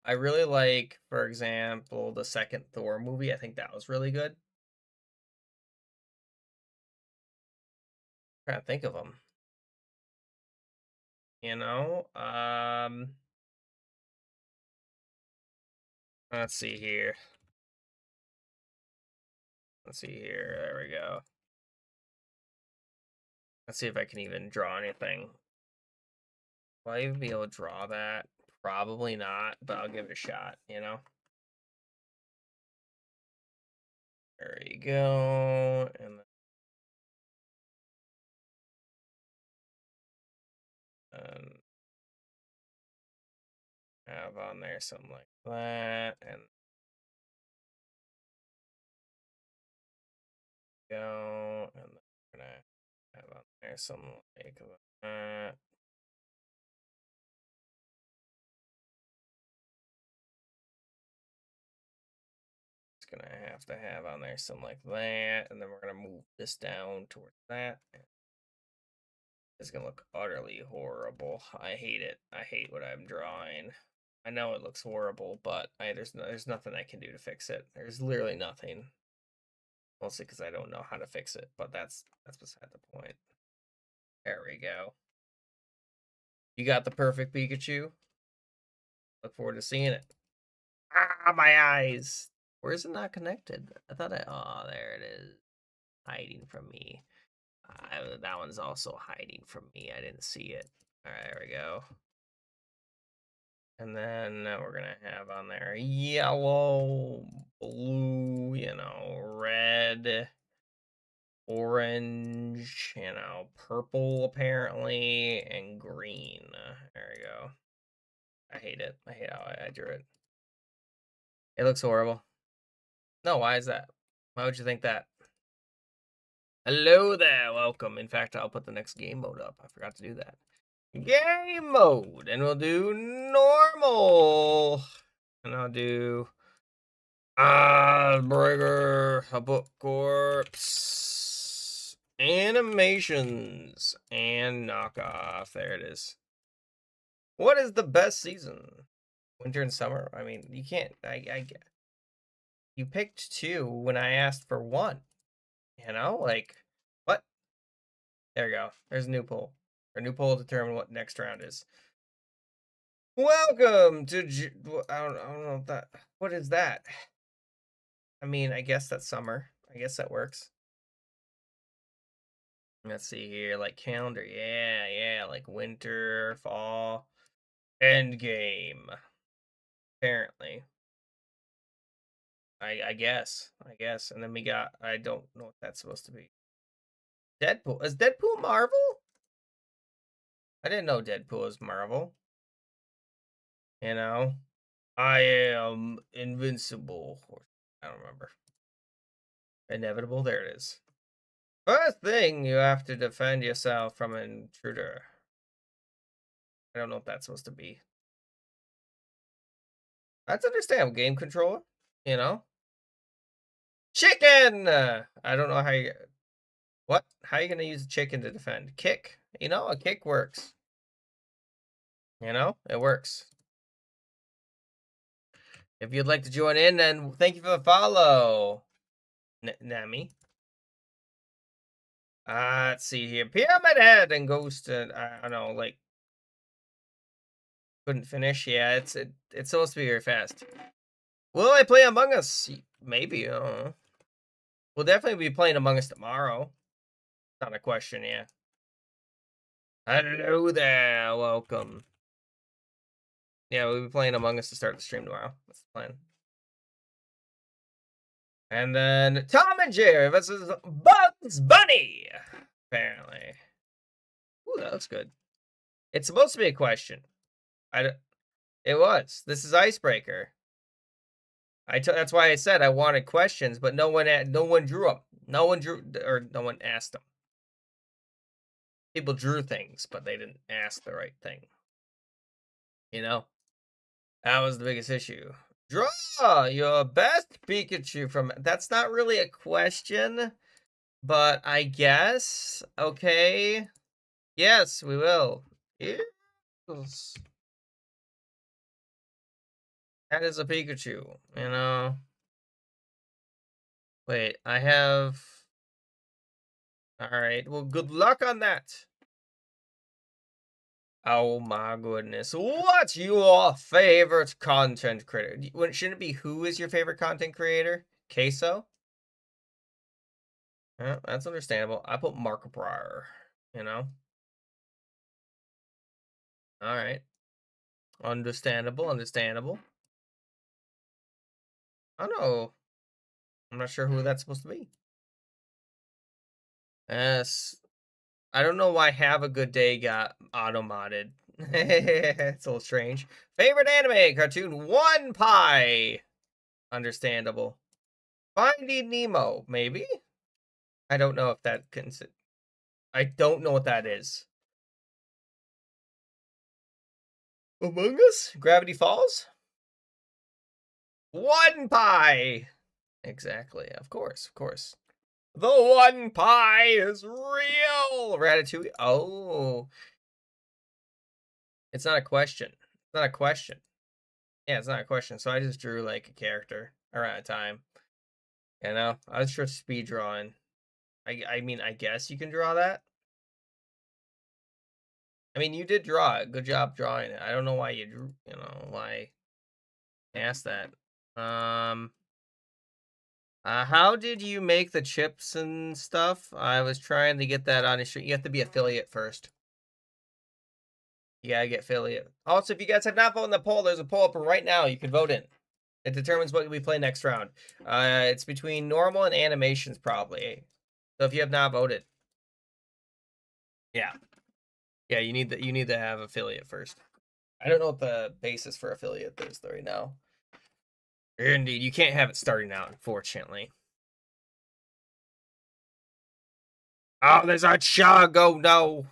I really like, for example, the second Thor movie. I think that was really good. I'm trying to think of them. You know, Let's see here. Let's see here. There we go. Let's see if I can even draw anything. Will I even be able to draw that? Probably not, but I'll give it a shot, you know? There you go. And have on there something like that. And go. And then we're going to have on there something like that. Gonna have to have on there something like that, and then we're gonna move this down towards that. It's gonna look utterly horrible. I hate it. I hate what I'm drawing. I know it looks horrible, but there's nothing I can do to fix it. There's literally nothing. Mostly because I don't know how to fix it, but that's beside the point. There we go. You got the perfect Pikachu. Look forward to seeing it. Ah, my eyes. Where is it not connected? I thought oh, there it is. Hiding from me. That one's also hiding from me. I didn't see it. All right, there we go. And then we're going to have on there yellow, blue, red, orange, purple apparently, and green. There we go. I hate it. I hate how I drew it. It looks horrible. No, why is that? Why would you think that? Hello there, welcome. In fact, I'll put the next game mode up. I forgot to do that. Game mode, and we'll do normal. And I'll do Burger, a Book Corpse, animations, and knockoff. There it is. What is the best season? Winter and summer? I mean, you can't. You picked two when I asked for one. Like, what? There you go. There's a new poll. Our new poll will determine what next round is. Welcome to. I don't know if that. What is that? I mean, I guess that's summer. I guess that works. Let's see here, like calendar. Yeah, like winter, fall, end game. Apparently. I guess. And then we got, I don't know what that's supposed to be. Deadpool. Is Deadpool Marvel? I didn't know Deadpool was Marvel. I am invincible. I don't remember. Inevitable. There it is. First thing, you have to defend yourself from an intruder. I don't know what that's supposed to be. That's understandable. Game controller, Chicken! I don't know how you... What? How are you going to use a chicken to defend? Kick. A kick works. It works. If you'd like to join in, then thank you for the follow. Nami. Let's see here. Pyramid Head and Ghost. I don't know, like... Couldn't finish. Yeah, it's supposed to be very fast. Will I play Among Us? Maybe. We'll definitely be playing Among Us tomorrow. Not a question, yeah. Hello there. Welcome. Yeah, we'll be playing Among Us to start the stream tomorrow. That's the plan. And then Tom and Jerry versus Bugs Bunny. Apparently. Ooh, that looks good. It's supposed to be a question. It was. This is Icebreaker. That's why I said I wanted questions, but no one drew them. No one asked them. People drew things, but they didn't ask the right thing. That was the biggest issue. Draw your best Pikachu from... That's not really a question, but I guess. Okay. Yes, we will. Yes. That is a Pikachu, Wait, I have... Alright, well, good luck on that. Oh my goodness. What's your favorite content creator? Shouldn't it be who is your favorite content creator? Queso? Yeah, that's understandable. I put Markiplier, you know? All right. Understandable, understandable. I don't know. I'm not sure who that's supposed to be. Yes. I don't know why Have a Good Day got auto-modded. It's a little strange. Favorite anime cartoon? One Pie. Understandable. Finding Nemo, maybe? I don't know if that can. I don't know what that is. Among Us? Gravity Falls? One Pie. Exactly. Of course. Of course. The one pie is real. Ratatouille. Oh, it's not a question. It's not a question. Yeah, it's not a question. So I just drew like a character around a time. You know, I was just speed drawing. I mean, I guess you can draw that. I mean, you did draw it. Good job drawing it. I don't know why you drew. You know why I asked that. How did you make the chips and stuff? I was trying to get that on your stream. You have to be affiliate first. You gotta get affiliate. Also, if you guys have not voted in the poll, there's a poll up right now. You can vote in. It determines what we play next round. It's between normal and animations, probably. So if you have not voted, yeah, you need to have affiliate first. I don't know what the basis for affiliate is right now. Indeed, you can't have it starting out, unfortunately. Oh, there's a chug. Oh no.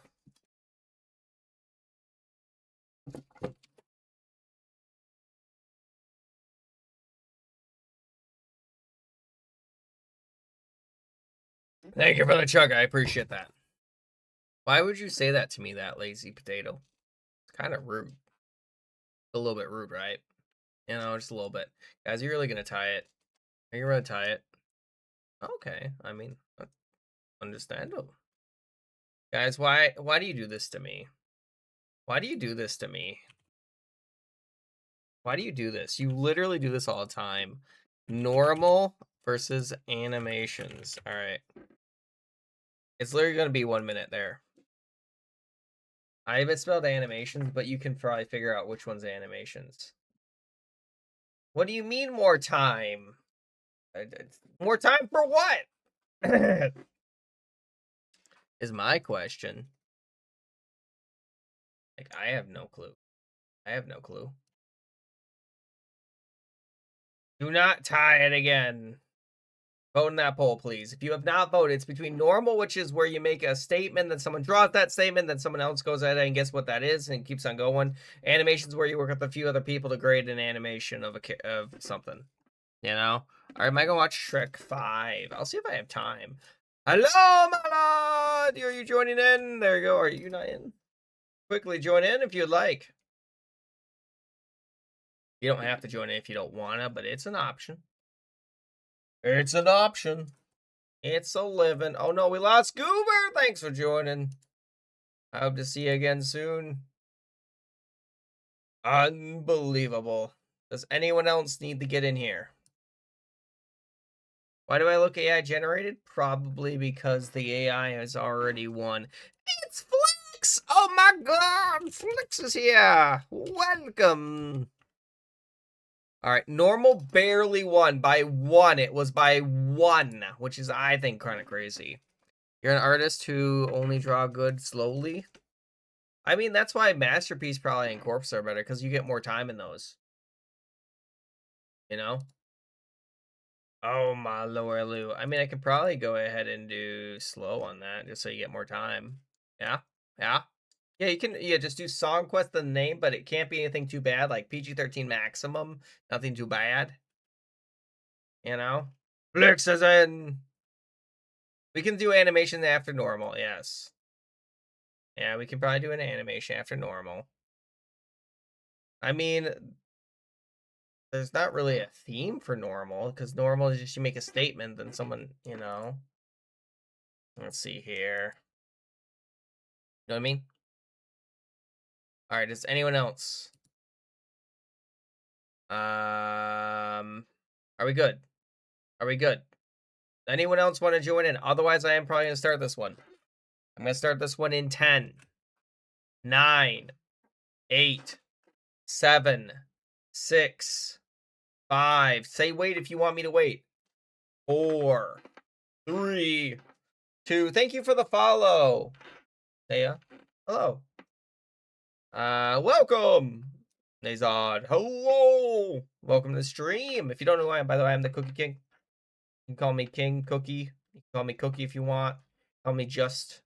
Thank you for the chug. I appreciate that. Why would you say that to me, that lazy potato? It's kind of rude. A little bit rude, right? You know, just a little bit. Guys, are you really gonna tie it? Are you gonna tie it? Okay, I mean, understandable. Guys, why do you do this to me? Why do you do this to me? Why do you do this? You literally do this all the time. Normal versus animations. All right. It's literally gonna be 1 minute there. I haven't spelled animations, but you can probably figure out which one's animations. What do you mean more time? More time for what? Is my question. Like, I have no clue. I have no clue. Do not tie it again. Vote in that poll, please. If you have not voted, it's between normal, which is where you make a statement, then someone draws that statement, then someone else goes ahead and guess what that is, and keeps on going. Animations where you work with a few other people to grade an animation of something. You know? All right, am I gonna watch Shrek 5? I'll see if I have time. Hello, my lord! Are you joining in? There you go. Are you not in? Quickly join in if you'd like. You don't have to join in if you don't wanna, but it's an option. It's an option. It's a living. Oh no, we lost Goober. Thanks for joining. I hope to see you again soon. Unbelievable. Does anyone else need to get in here? Why do I look AI generated? Probably because the AI has already won. It's Flix! Oh my god! Flix is here! Welcome! Alright, normal barely won by 1. It was by 1, which is, I think, kind of crazy. You're an artist who only draw good slowly? I mean, that's why Masterpiece probably and Corpse are better, because you get more time in those. You know? Oh my lord, Lou. I mean, I could probably go ahead and do slow on that, just so you get more time. Yeah? Yeah? Yeah, you can, yeah, just do Song Quest the name, but it can't be anything too bad, like PG-13 maximum. Nothing too bad. You know? Flix is in! We can do animation after normal, yes. Yeah, we can probably do an animation after normal. I mean, there's not really a theme for normal, because normal is just you make a statement, then someone, you know. Let's see here. You know what I mean? All right, does anyone else? Are we good? Are we good? Anyone else want to join in? Otherwise, I am probably going to start this one. I'm going to start this one in 10, 9, 8, 7, 6, 5. Say wait if you want me to wait. 4, 3, 2. Thank you for the follow. Thea. Hello. Welcome. Nazad. Hello. Welcome to the stream. If you don't know who I am, by the way, I'm the Cookie King. You can call me King, Cookie. You can call me Cookie if you want. Call me Just.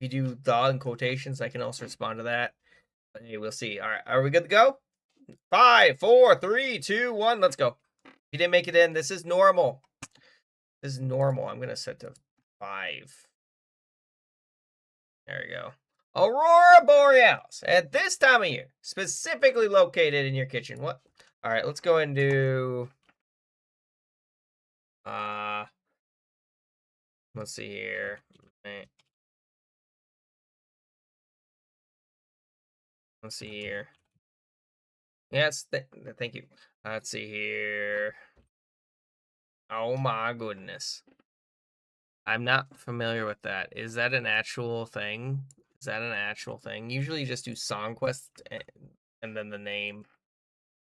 If you do the in quotations, I can also respond to that. But hey, we'll see. All right, are we good to go? 5, 4, 3, 2, 1. Let's go. If you didn't make it in, this is normal. This is normal. I'm gonna set to 5. There we go. Aurora Borealis at this time of year, specifically located in your kitchen. What? All right, let's go and do. Let's see here. Let's see here. Yes, thank you. Let's see here. Oh my goodness. I'm not familiar with that. Is that an actual thing? Is that an actual thing? Usually you just do song quest and then the name,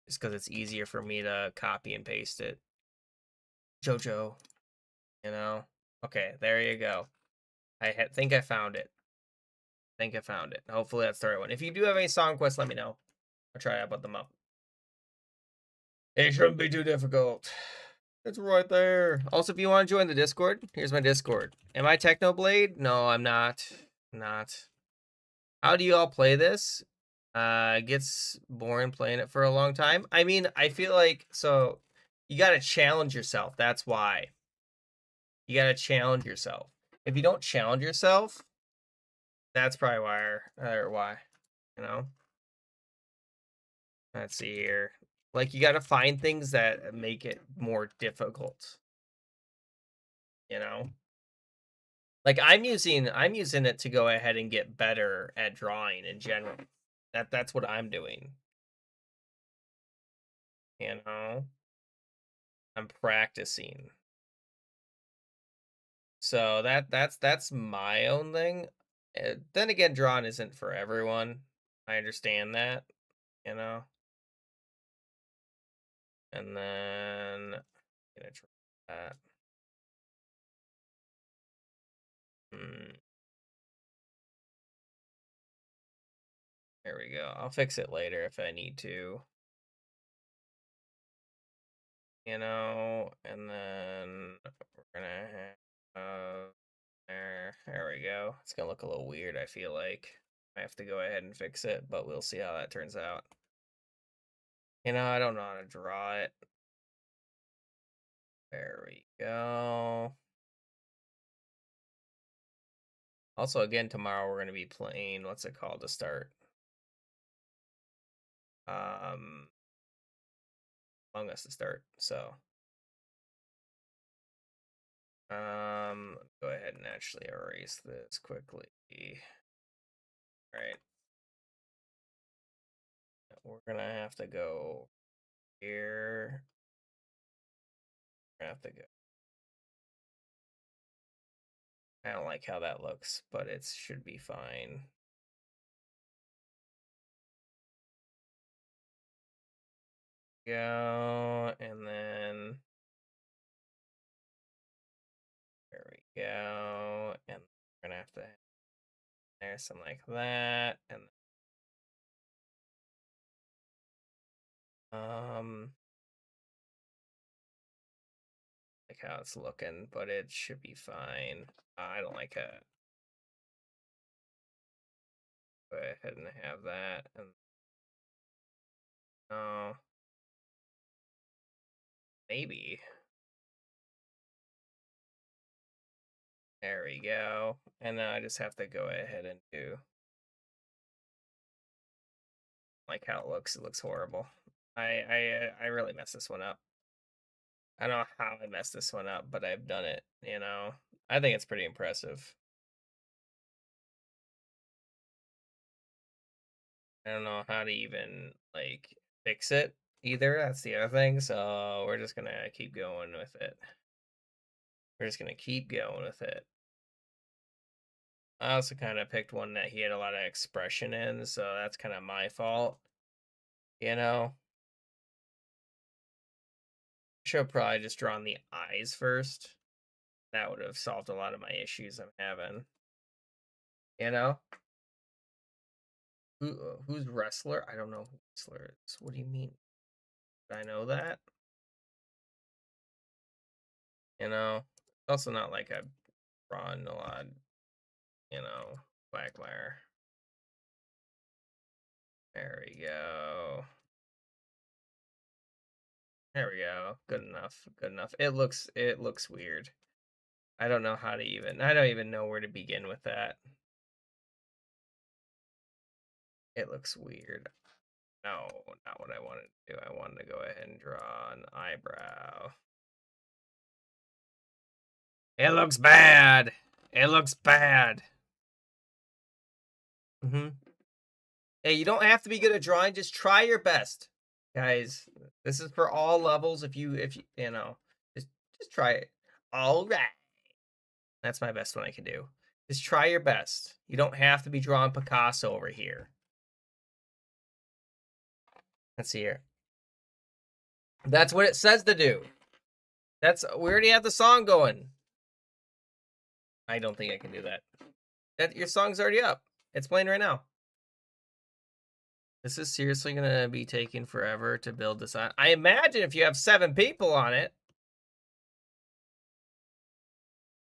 just because it's easier for me to copy and paste it. Jojo, you know? Okay, there you go. I think I found it. Hopefully that's the right one. If you do have any song quests, let me know. I'll try to put them up. It shouldn't be too difficult. It's right there. Also, if you want to join the Discord, here's my Discord. Am I Technoblade? No, I'm not. How do you all play this? It gets boring playing it for a long time. I mean, I feel like, so you got to challenge yourself. That's why. You got to challenge yourself. If you don't challenge yourself, that's probably why, you know? Let's see here. Like, you got to find things that make it more difficult, you know? Like, I'm using it to go ahead and get better at drawing in general. That's what I'm doing. You know? I'm practicing. So that's my own thing. Then again, drawing isn't for everyone. I understand that, you know? And then gonna try that. There we go. I'll fix it later if I need to. You know, and then we're gonna have there we go. It's gonna look a little weird, I feel like. I have to go ahead and fix it, but we'll see how that turns out. You know, I don't know how to draw it. There we go. Also, again, tomorrow we're gonna be playing, what's it called to start? Among Us to start, so go ahead and actually erase this quickly. All right. We're gonna have to go here. We're gonna have to go. I don't like how that looks, but it should be fine. Go, and then there we go, and we're gonna have to there's something like that, and like how it's looking, but it should be fine. I don't like it. Go ahead and have that, and oh, maybe. There we go. And now I just have to go ahead and do like how it looks. It looks horrible. I really messed this one up. I don't know how I messed this one up, but I've done it, you know. I think it's pretty impressive. I don't know how to even like fix it either. That's the other thing. So we're just gonna keep going with it. We're just gonna keep going with it. I also kind of picked one that he had a lot of expression in, so that's kind of my fault. You know, should have probably just drawn the eyes first. That would have solved a lot of my issues I'm having. You know, who's wrestler? I don't know who wrestler is. What do you mean? I know that. You know, also not like I've drawn a lot. You know, Quagmire. There we go. There we go. Good enough. Good enough. It looks weird. I don't know how to even I don't even know where to begin with that. It looks weird. No, not what I wanted to do. I wanted to go ahead and draw an eyebrow. It looks bad. It looks bad. Hey, you don't have to be good at drawing. Just try your best, guys. This is for all levels. If you just try it. All right. That's my best one I can do. Just try your best. You don't have to be drawing Picasso over here. Let's see here. That's what it says to do. We already have the song going. I don't think I can do that. Your song's already up. It's playing right now. This is seriously gonna be taking forever to build this on. I imagine if you have 7 people on it.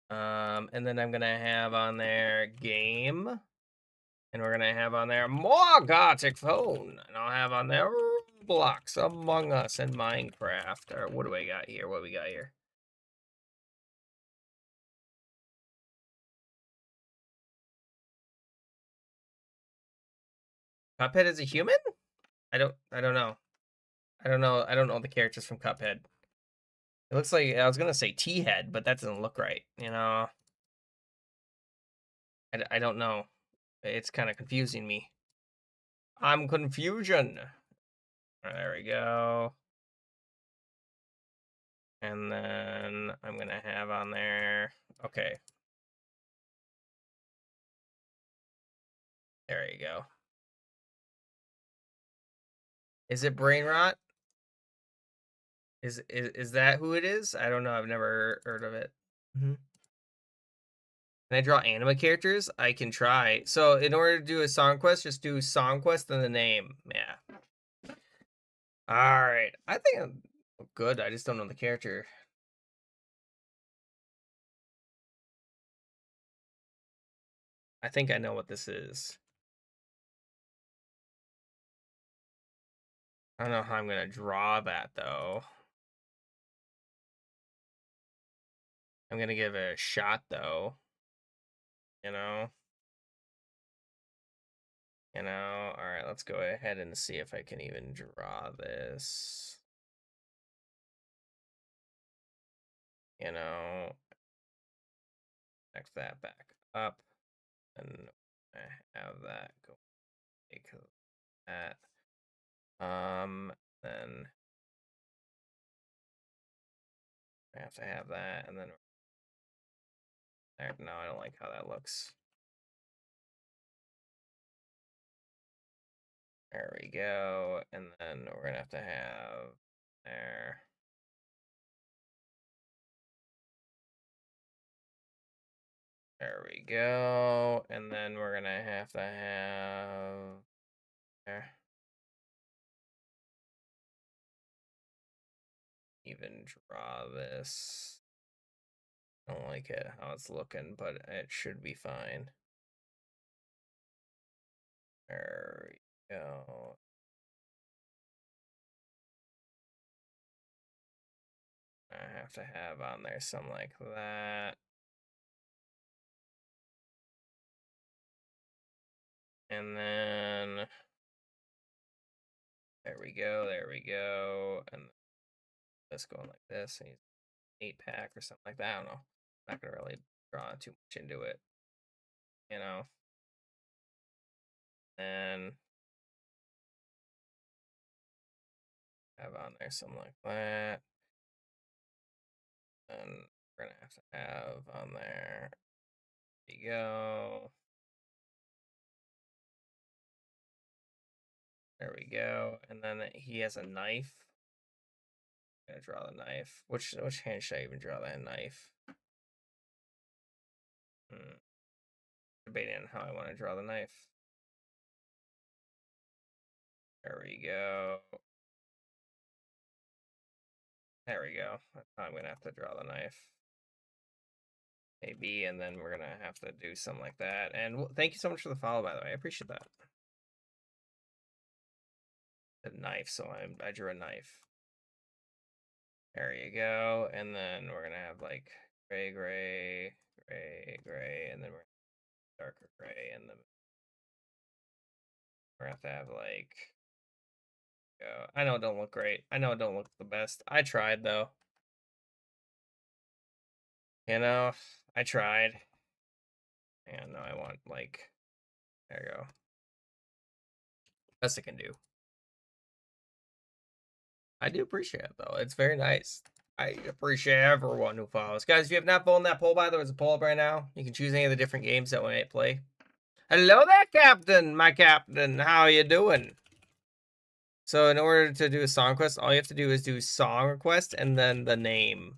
And then I'm gonna have on there game. And we're gonna have on there more Gothic phone. And I'll have on there Blocks Among Us and Minecraft. Or what do we got here? What we got here? Cuphead is a human? I don't know. I don't know. I don't know the characters from Cuphead. It looks like I was gonna say T-Head, but that doesn't look right. You know, I don't know. It's kind of confusing me. I'm confusion. There we go. And then I'm gonna have on there. Okay. There you go. Is it brain rot? Is that who it is? I don't know. I've never heard of it. Can I draw anime characters? I can try. So in order to do a song quest, just do song quest and the name. Yeah. All right. I think I'm good. I just don't know the character. I think I know what this is. I don't know how I'm gonna draw that though. I'm gonna give it a shot though. You know. All right, let's go ahead and see if I can even draw this. Next that back up, and I have that go like that. Then I have to have that, and then there. No, I don't like how that looks. There we go, and then we're gonna have to have there. There we go, and then we're gonna have to have there. Even draw this. I don't like it how it's looking, but it should be fine. There we go. I have to have on there something like that. And then there we go, there we go. And this going like this. And 8-pack or something like that. I don't know. I'm not gonna really draw too much into it. You know. And have on there something like that. And we're gonna have to have on there. There you go. There we go. And then he has a knife. I'm gonna draw the knife. Which hand should I even draw that knife? Debating on how I want to draw the knife. There we go. There we go. That's how I'm gonna have to draw the knife. Maybe, and then we're gonna have to do something like that. And thank you so much for the follow, by the way. I appreciate that. A knife, so I drew a knife. There you go. And then we're gonna have like gray, gray, gray, gray, and then we're darker gray, and then we're gonna have to have like. I know it don't look great. I know it don't look the best. I tried though. You know, I tried. And now I want like, there you go. Best I can do. I do appreciate it though. It's very nice. I appreciate everyone who follows. Guys, if you have not voted in that poll, by the way, there's a poll up right now. You can choose any of the different games that we might play. Hello there, Captain, my Captain. How you doing? So in order to do a song request, all you have to do is do song request and then the name.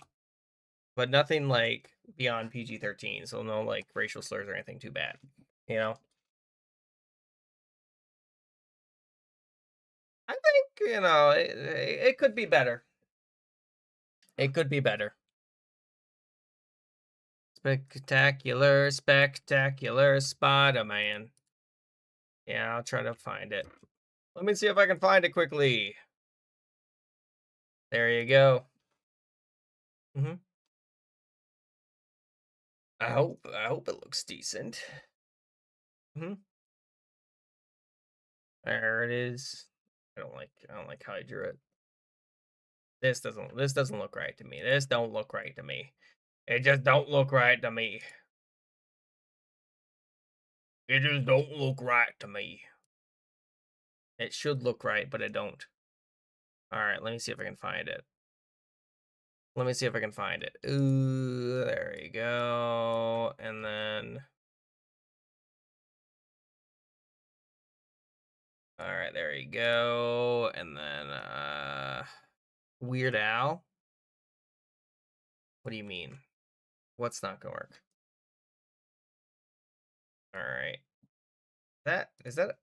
But nothing like beyond PG-13, so no like racial slurs or anything too bad. You know? I think, you know, it could be better. It could be better. Spectacular, spectacular Spider-Man. Yeah, I'll try to find it. Let me see if I can find it quickly. There you go. I hope it looks decent. There it is. I don't like how I drew it. This doesn't look right to me. This don't look right to me. It just don't look right to me. It just don't look right to me. It should look right, but it don't. Alright, let me see if I can find it. Let me see if I can find it. Ooh, there you go. And then... Alright, there you go. And then, Weird Al? What do you mean? What's not gonna work? Alright. Is that...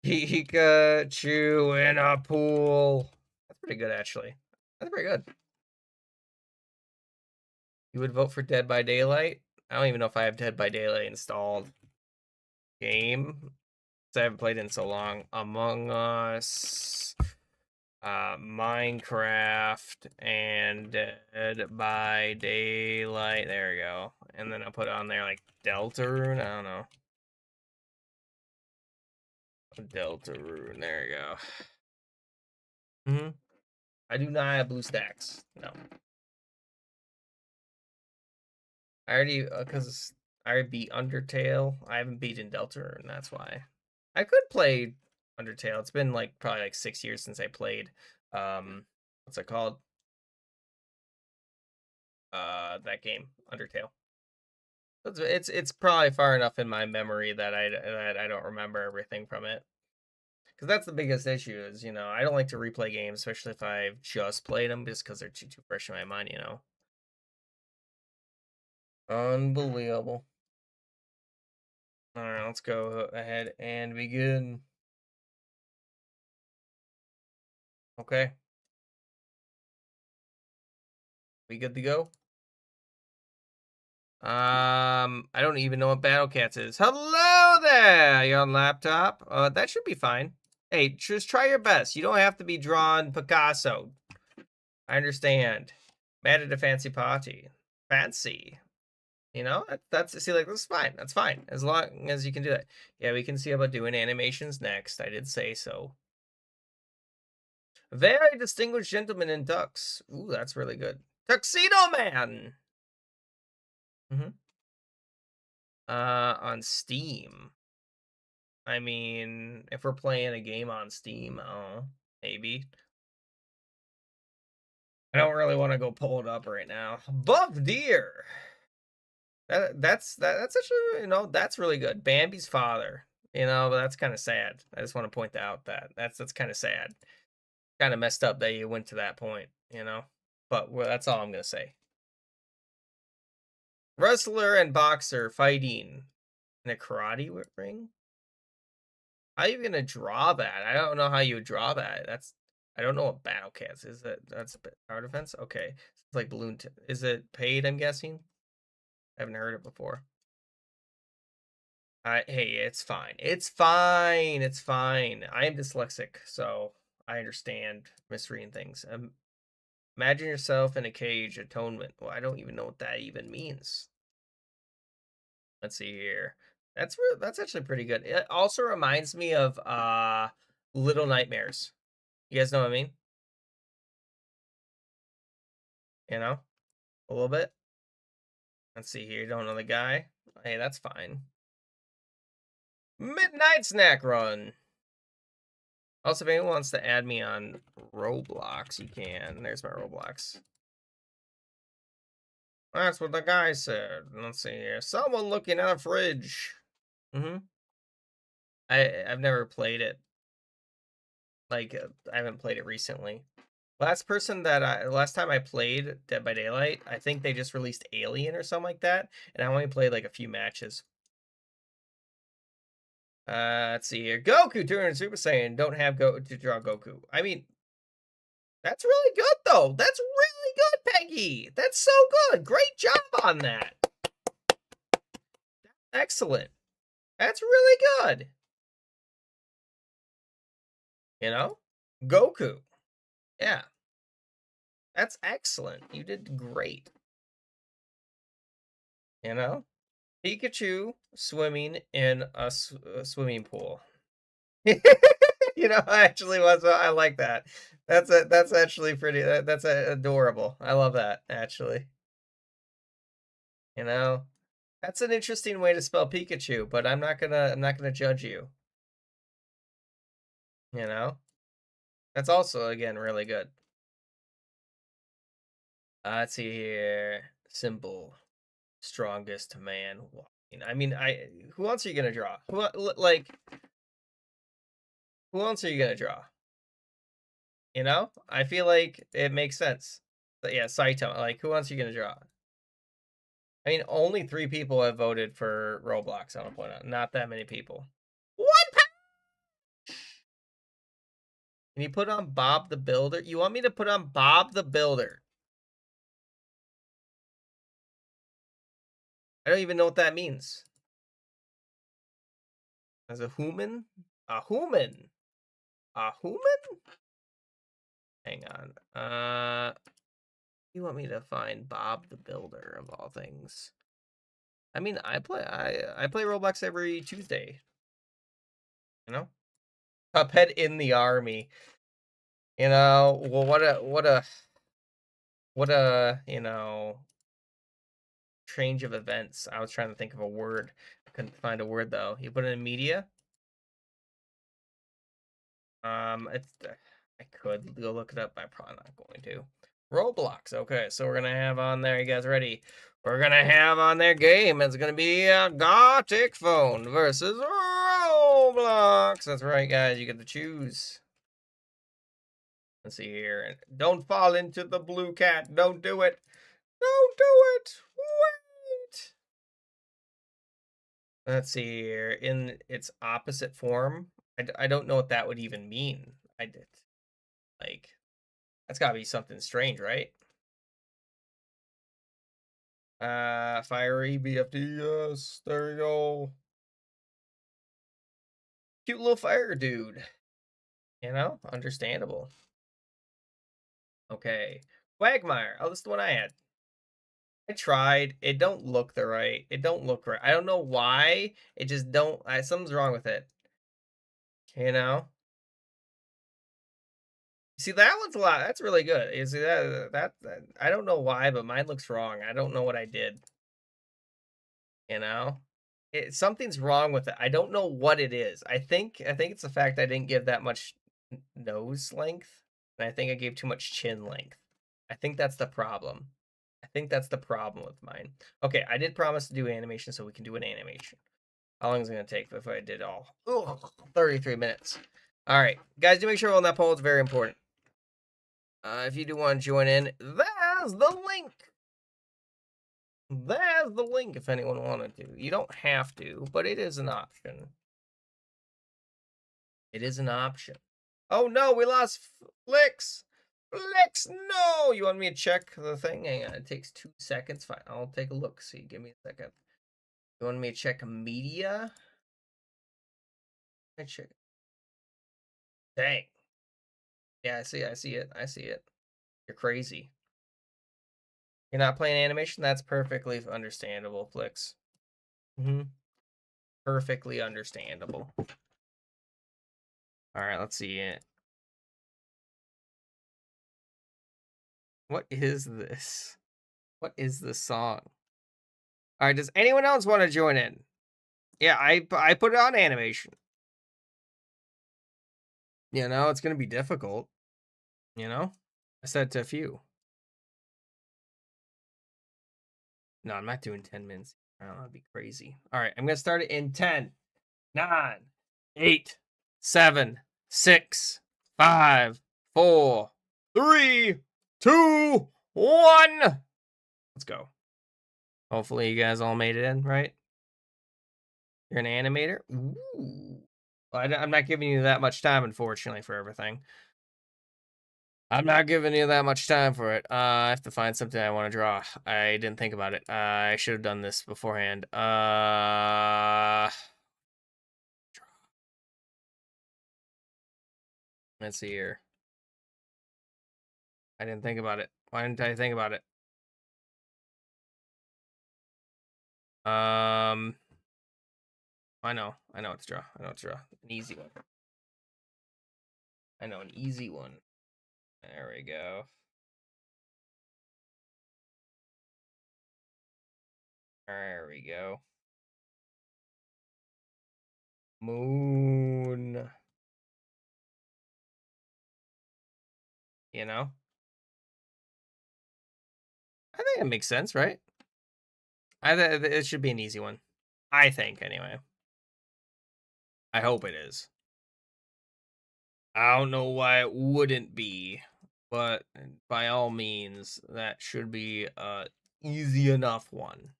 Pikachu in a pool. That's pretty good, actually. That's pretty good. You would vote for Dead by Daylight? I don't even know if I have Dead by Daylight installed. Game? I haven't played in so long. Among Us, Minecraft, and Dead by Daylight. There we go. And then I'll put on there like Deltarune. I don't know. Deltarune. There you go. I do not have BlueStacks. No. I already, because I already beat Undertale. I haven't beaten Deltarune, that's why. I could play Undertale. It's been like probably like 6 years since I played what's it called? That game, Undertale. It's probably far enough in my memory that I don't remember everything from it. Because that's the biggest issue is, you know, I don't like to replay games, especially if I've just played them, just because they're too fresh in my mind, you know. Unbelievable. All right, let's go ahead and begin. Okay. We good to go? I don't even know what Battle Cats is. Hello there, you on laptop. That should be fine. Hey, just try your best. You don't have to be drawn Picasso. I understand. Mad at a fancy party. Fancy. You know, that's see, like, this is fine. That's fine. As long as you can do that. Yeah, we can see about doing animations next. I did say so. Very distinguished gentleman in tux. Ooh, that's really good. Tuxedo Man. On Steam. I mean, if we're playing a game on Steam, oh. maybe. I don't really want to go pull it up right now. Buff Deer. That's actually, that's really good. Bambi's father. But that's kind of sad. I just want to point out that that's kind of sad. Kind of messed up that you went to that point. But that's all I'm gonna say. Wrestler and boxer fighting in a karate ring. How are you gonna draw that? I don't know how you would draw that. I don't know what battle cats is. That's tower defense. Okay, it's like balloon. Is it paid? I'm guessing. I haven't heard it before. Hey, it's fine. It's fine. It's fine. I am dyslexic, so I understand misreading things. Imagine yourself in a cage. Atonement. Well, I don't even know what that even means. Let's see here. That's actually pretty good. It also reminds me of Little Nightmares. You guys know what I mean? A little bit. Let's see here. You don't know the guy? Hey, that's fine. Midnight Snack Run. Also, if anyone wants to add me on Roblox, you can. There's my Roblox. That's what the guy said. Let's see here. Someone looking at a fridge. I've never played it. Like, I haven't played it recently. Last time I played Dead by Daylight, I think they just released Alien or something like that, and I only played like a few matches. Let's see here. Goku turning Super Saiyan. Don't have to draw Goku. I mean, that's really good though. That's really good, Peggy. That's so good. Great job on that. Excellent. That's really good. Goku. Yeah. That's excellent. You did great. Pikachu swimming in a swimming pool. Actually was. I like that. That's actually pretty. That's adorable. I love that actually. That's an interesting way to spell Pikachu, but I'm not gonna judge you. That's also again really good. Let's see here. Simple, strongest man walking. I mean, who else are you gonna draw? Who else are you gonna draw? I feel like it makes sense. But yeah, Saitama. Like, who else are you gonna draw? I mean, only 3 people have voted for Roblox. I want to point out, not that many people. What? Can you put on Bob the Builder? You want me to put on Bob the Builder? I don't even know what that means. As a human? A human? A human? Hang on. You want me to find Bob the Builder of all things? I mean, I play Roblox every Tuesday. Cuphead in the army. Well, what a change of events. I was trying to think of a word. I couldn't find a word though. You put it in media? I could go look it up. I'm probably not going to. Roblox. Okay, so we're gonna have on there. You guys ready? We're gonna have on their game. It's gonna be a Gothic phone versus Roblox. That's right, guys. You get to choose. Let's see here. Don't fall into the blue cat. Don't do it. Don't do it. Wait. Let's see here. In its opposite form. I don't know what that would even mean. I did. Like, that's gotta be something strange, right? Fiery BFD, yes. There you go. Cute little fire dude. Understandable. Okay. Quagmire. Oh, this is the one I had. I tried. It don't look right. It don't look right. I don't know why. It just don't. Something's wrong with it. See, that one's a lot. That's really good. You see that I don't know why, but mine looks wrong. I don't know what I did. Something's wrong with it. I don't know what it is. I think it's the fact I didn't give that much nose length, and I think I gave too much chin length. I think that's the problem. I think that's the problem with mine. Okay, I did promise to do animation, so we can do an animation. How long is it going to take if I did all? Ugh, 33 minutes. All right, guys, do make sure on that poll. It's very important. If you do want to join in, there's the link. There's the link if anyone wanted to. You don't have to, but it is an option. It is an option. Oh no, we lost Flicks. Flicks, no! You want me to check the thing? Hang on, it takes 2 seconds. Fine, I'll take a look. See, give me a second. You want me to check media? Let me check. Dang. Yeah, I see it. I see it. You're crazy. You're not playing animation? That's perfectly understandable, Flicks. Perfectly understandable. All right, let's see it. What is this? What is this song? All right, does anyone else want to join in? Yeah, I put it on animation. You know, it's going to be difficult. You know? I said to a few. No, I'm not doing 10 minutes. I don't know, that'd be crazy. All right, I'm going to start it in 10, 9, 8, 7, 6, 5, 4, 3, 2, 1. Let's go. Hopefully you guys all made it in, right? You're an animator? Ooh. Well, I'm not giving you that much time, unfortunately, for everything. I'm not giving you that much time for it. I have to find something I want to draw. I didn't think about it. I should have done this beforehand. Let's see here. I didn't think about it. Why didn't I think about it? I know what to draw. I know what to draw. An easy one. I know an easy one. There we go. There we go. Moon. You know? I think it makes sense, right? It should be an easy one. I think, anyway. I hope it is. I don't know why it wouldn't be, but by all means, that should be a easy enough one.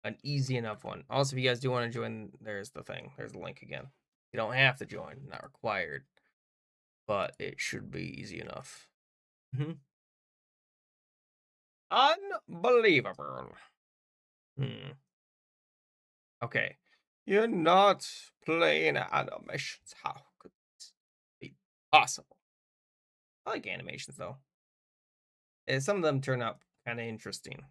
An easy enough one. Also, if you guys do want to join, there's the thing. There's the link again. You don't have to join, not required, but it should be easy enough. Unbelievable. Okay. You're not playing animations. How could this be possible? I like animations, though. Some of them turn out kind of interesting.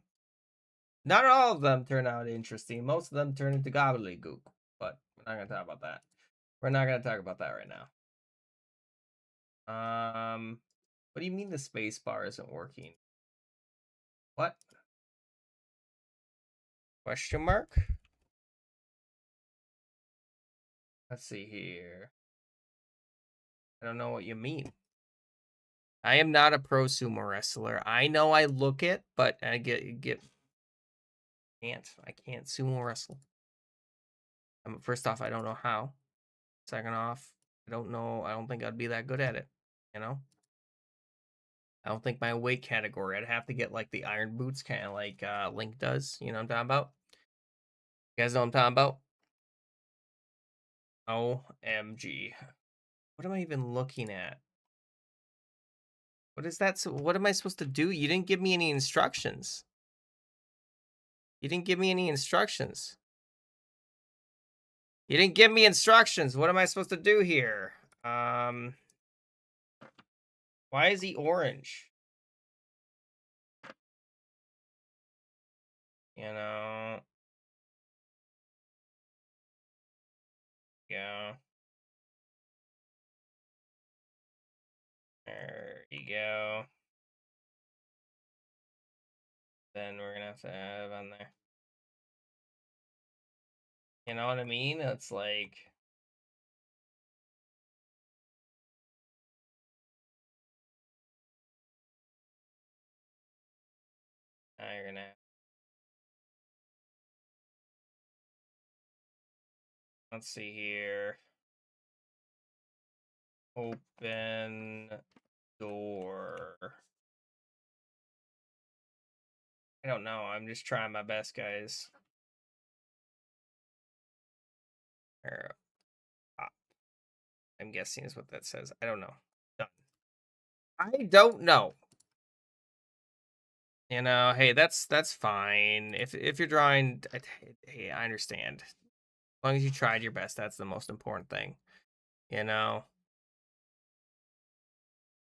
Not all of them turn out interesting. Most of them turn into gobbledygook. But we're not going to talk about that. We're not going to talk about that right now. What do you mean the space bar isn't working? What? Question mark? Let's see here. I don't know what you mean. I am not a pro sumo wrestler. I know I look it, but I can't sumo wrestle. First off, I don't know how. Second off, I don't know. I don't think I'd be that good at it. You know? I don't think my weight category. I'd have to get like the iron boots, kind of like Link does. You know what I'm talking about? You guys know what I'm talking about? OMG. What am I even looking at? What is that? So what am I supposed to do? You didn't give me any instructions. You didn't give me any instructions. You didn't give me instructions. What am I supposed to do here? Why is he orange? You know. Yeah. There you go. Then we're gonna have to have on there. You know what I mean? It's like Now you're gonna let's see here. Open door. I don't know. I'm just trying my best, guys. Or, I'm guessing is what that says. I don't know. Done. I don't know. You know, hey, that's fine. If you're drawing, hey, I understand. As long as you tried your best, that's the most important thing. You know,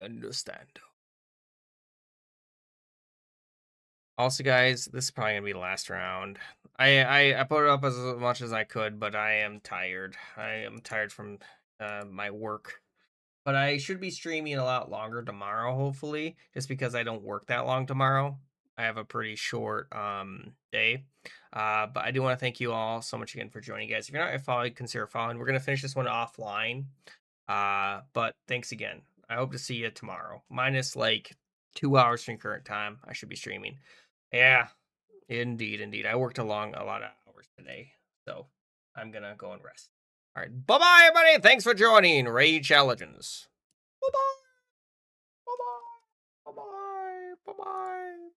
understand. Also, guys, this is probably gonna be the last round. I put it up as much as I could, but I am tired. I am tired from my work. But I should be streaming a lot longer tomorrow, hopefully, just because I don't work that long tomorrow. I have a pretty short day. But I do want to thank you all so much again for joining, guys. If you're not following, consider following. We're gonna finish this one offline. But thanks again. I hope to see you tomorrow. Minus like 2 hours from current time. I should be streaming. Yeah, indeed, indeed. I worked a lot of hours today, so I'm gonna go and rest. All right, bye bye, everybody. Thanks for joining Rage Legends. Bye bye, bye bye, bye bye, bye bye.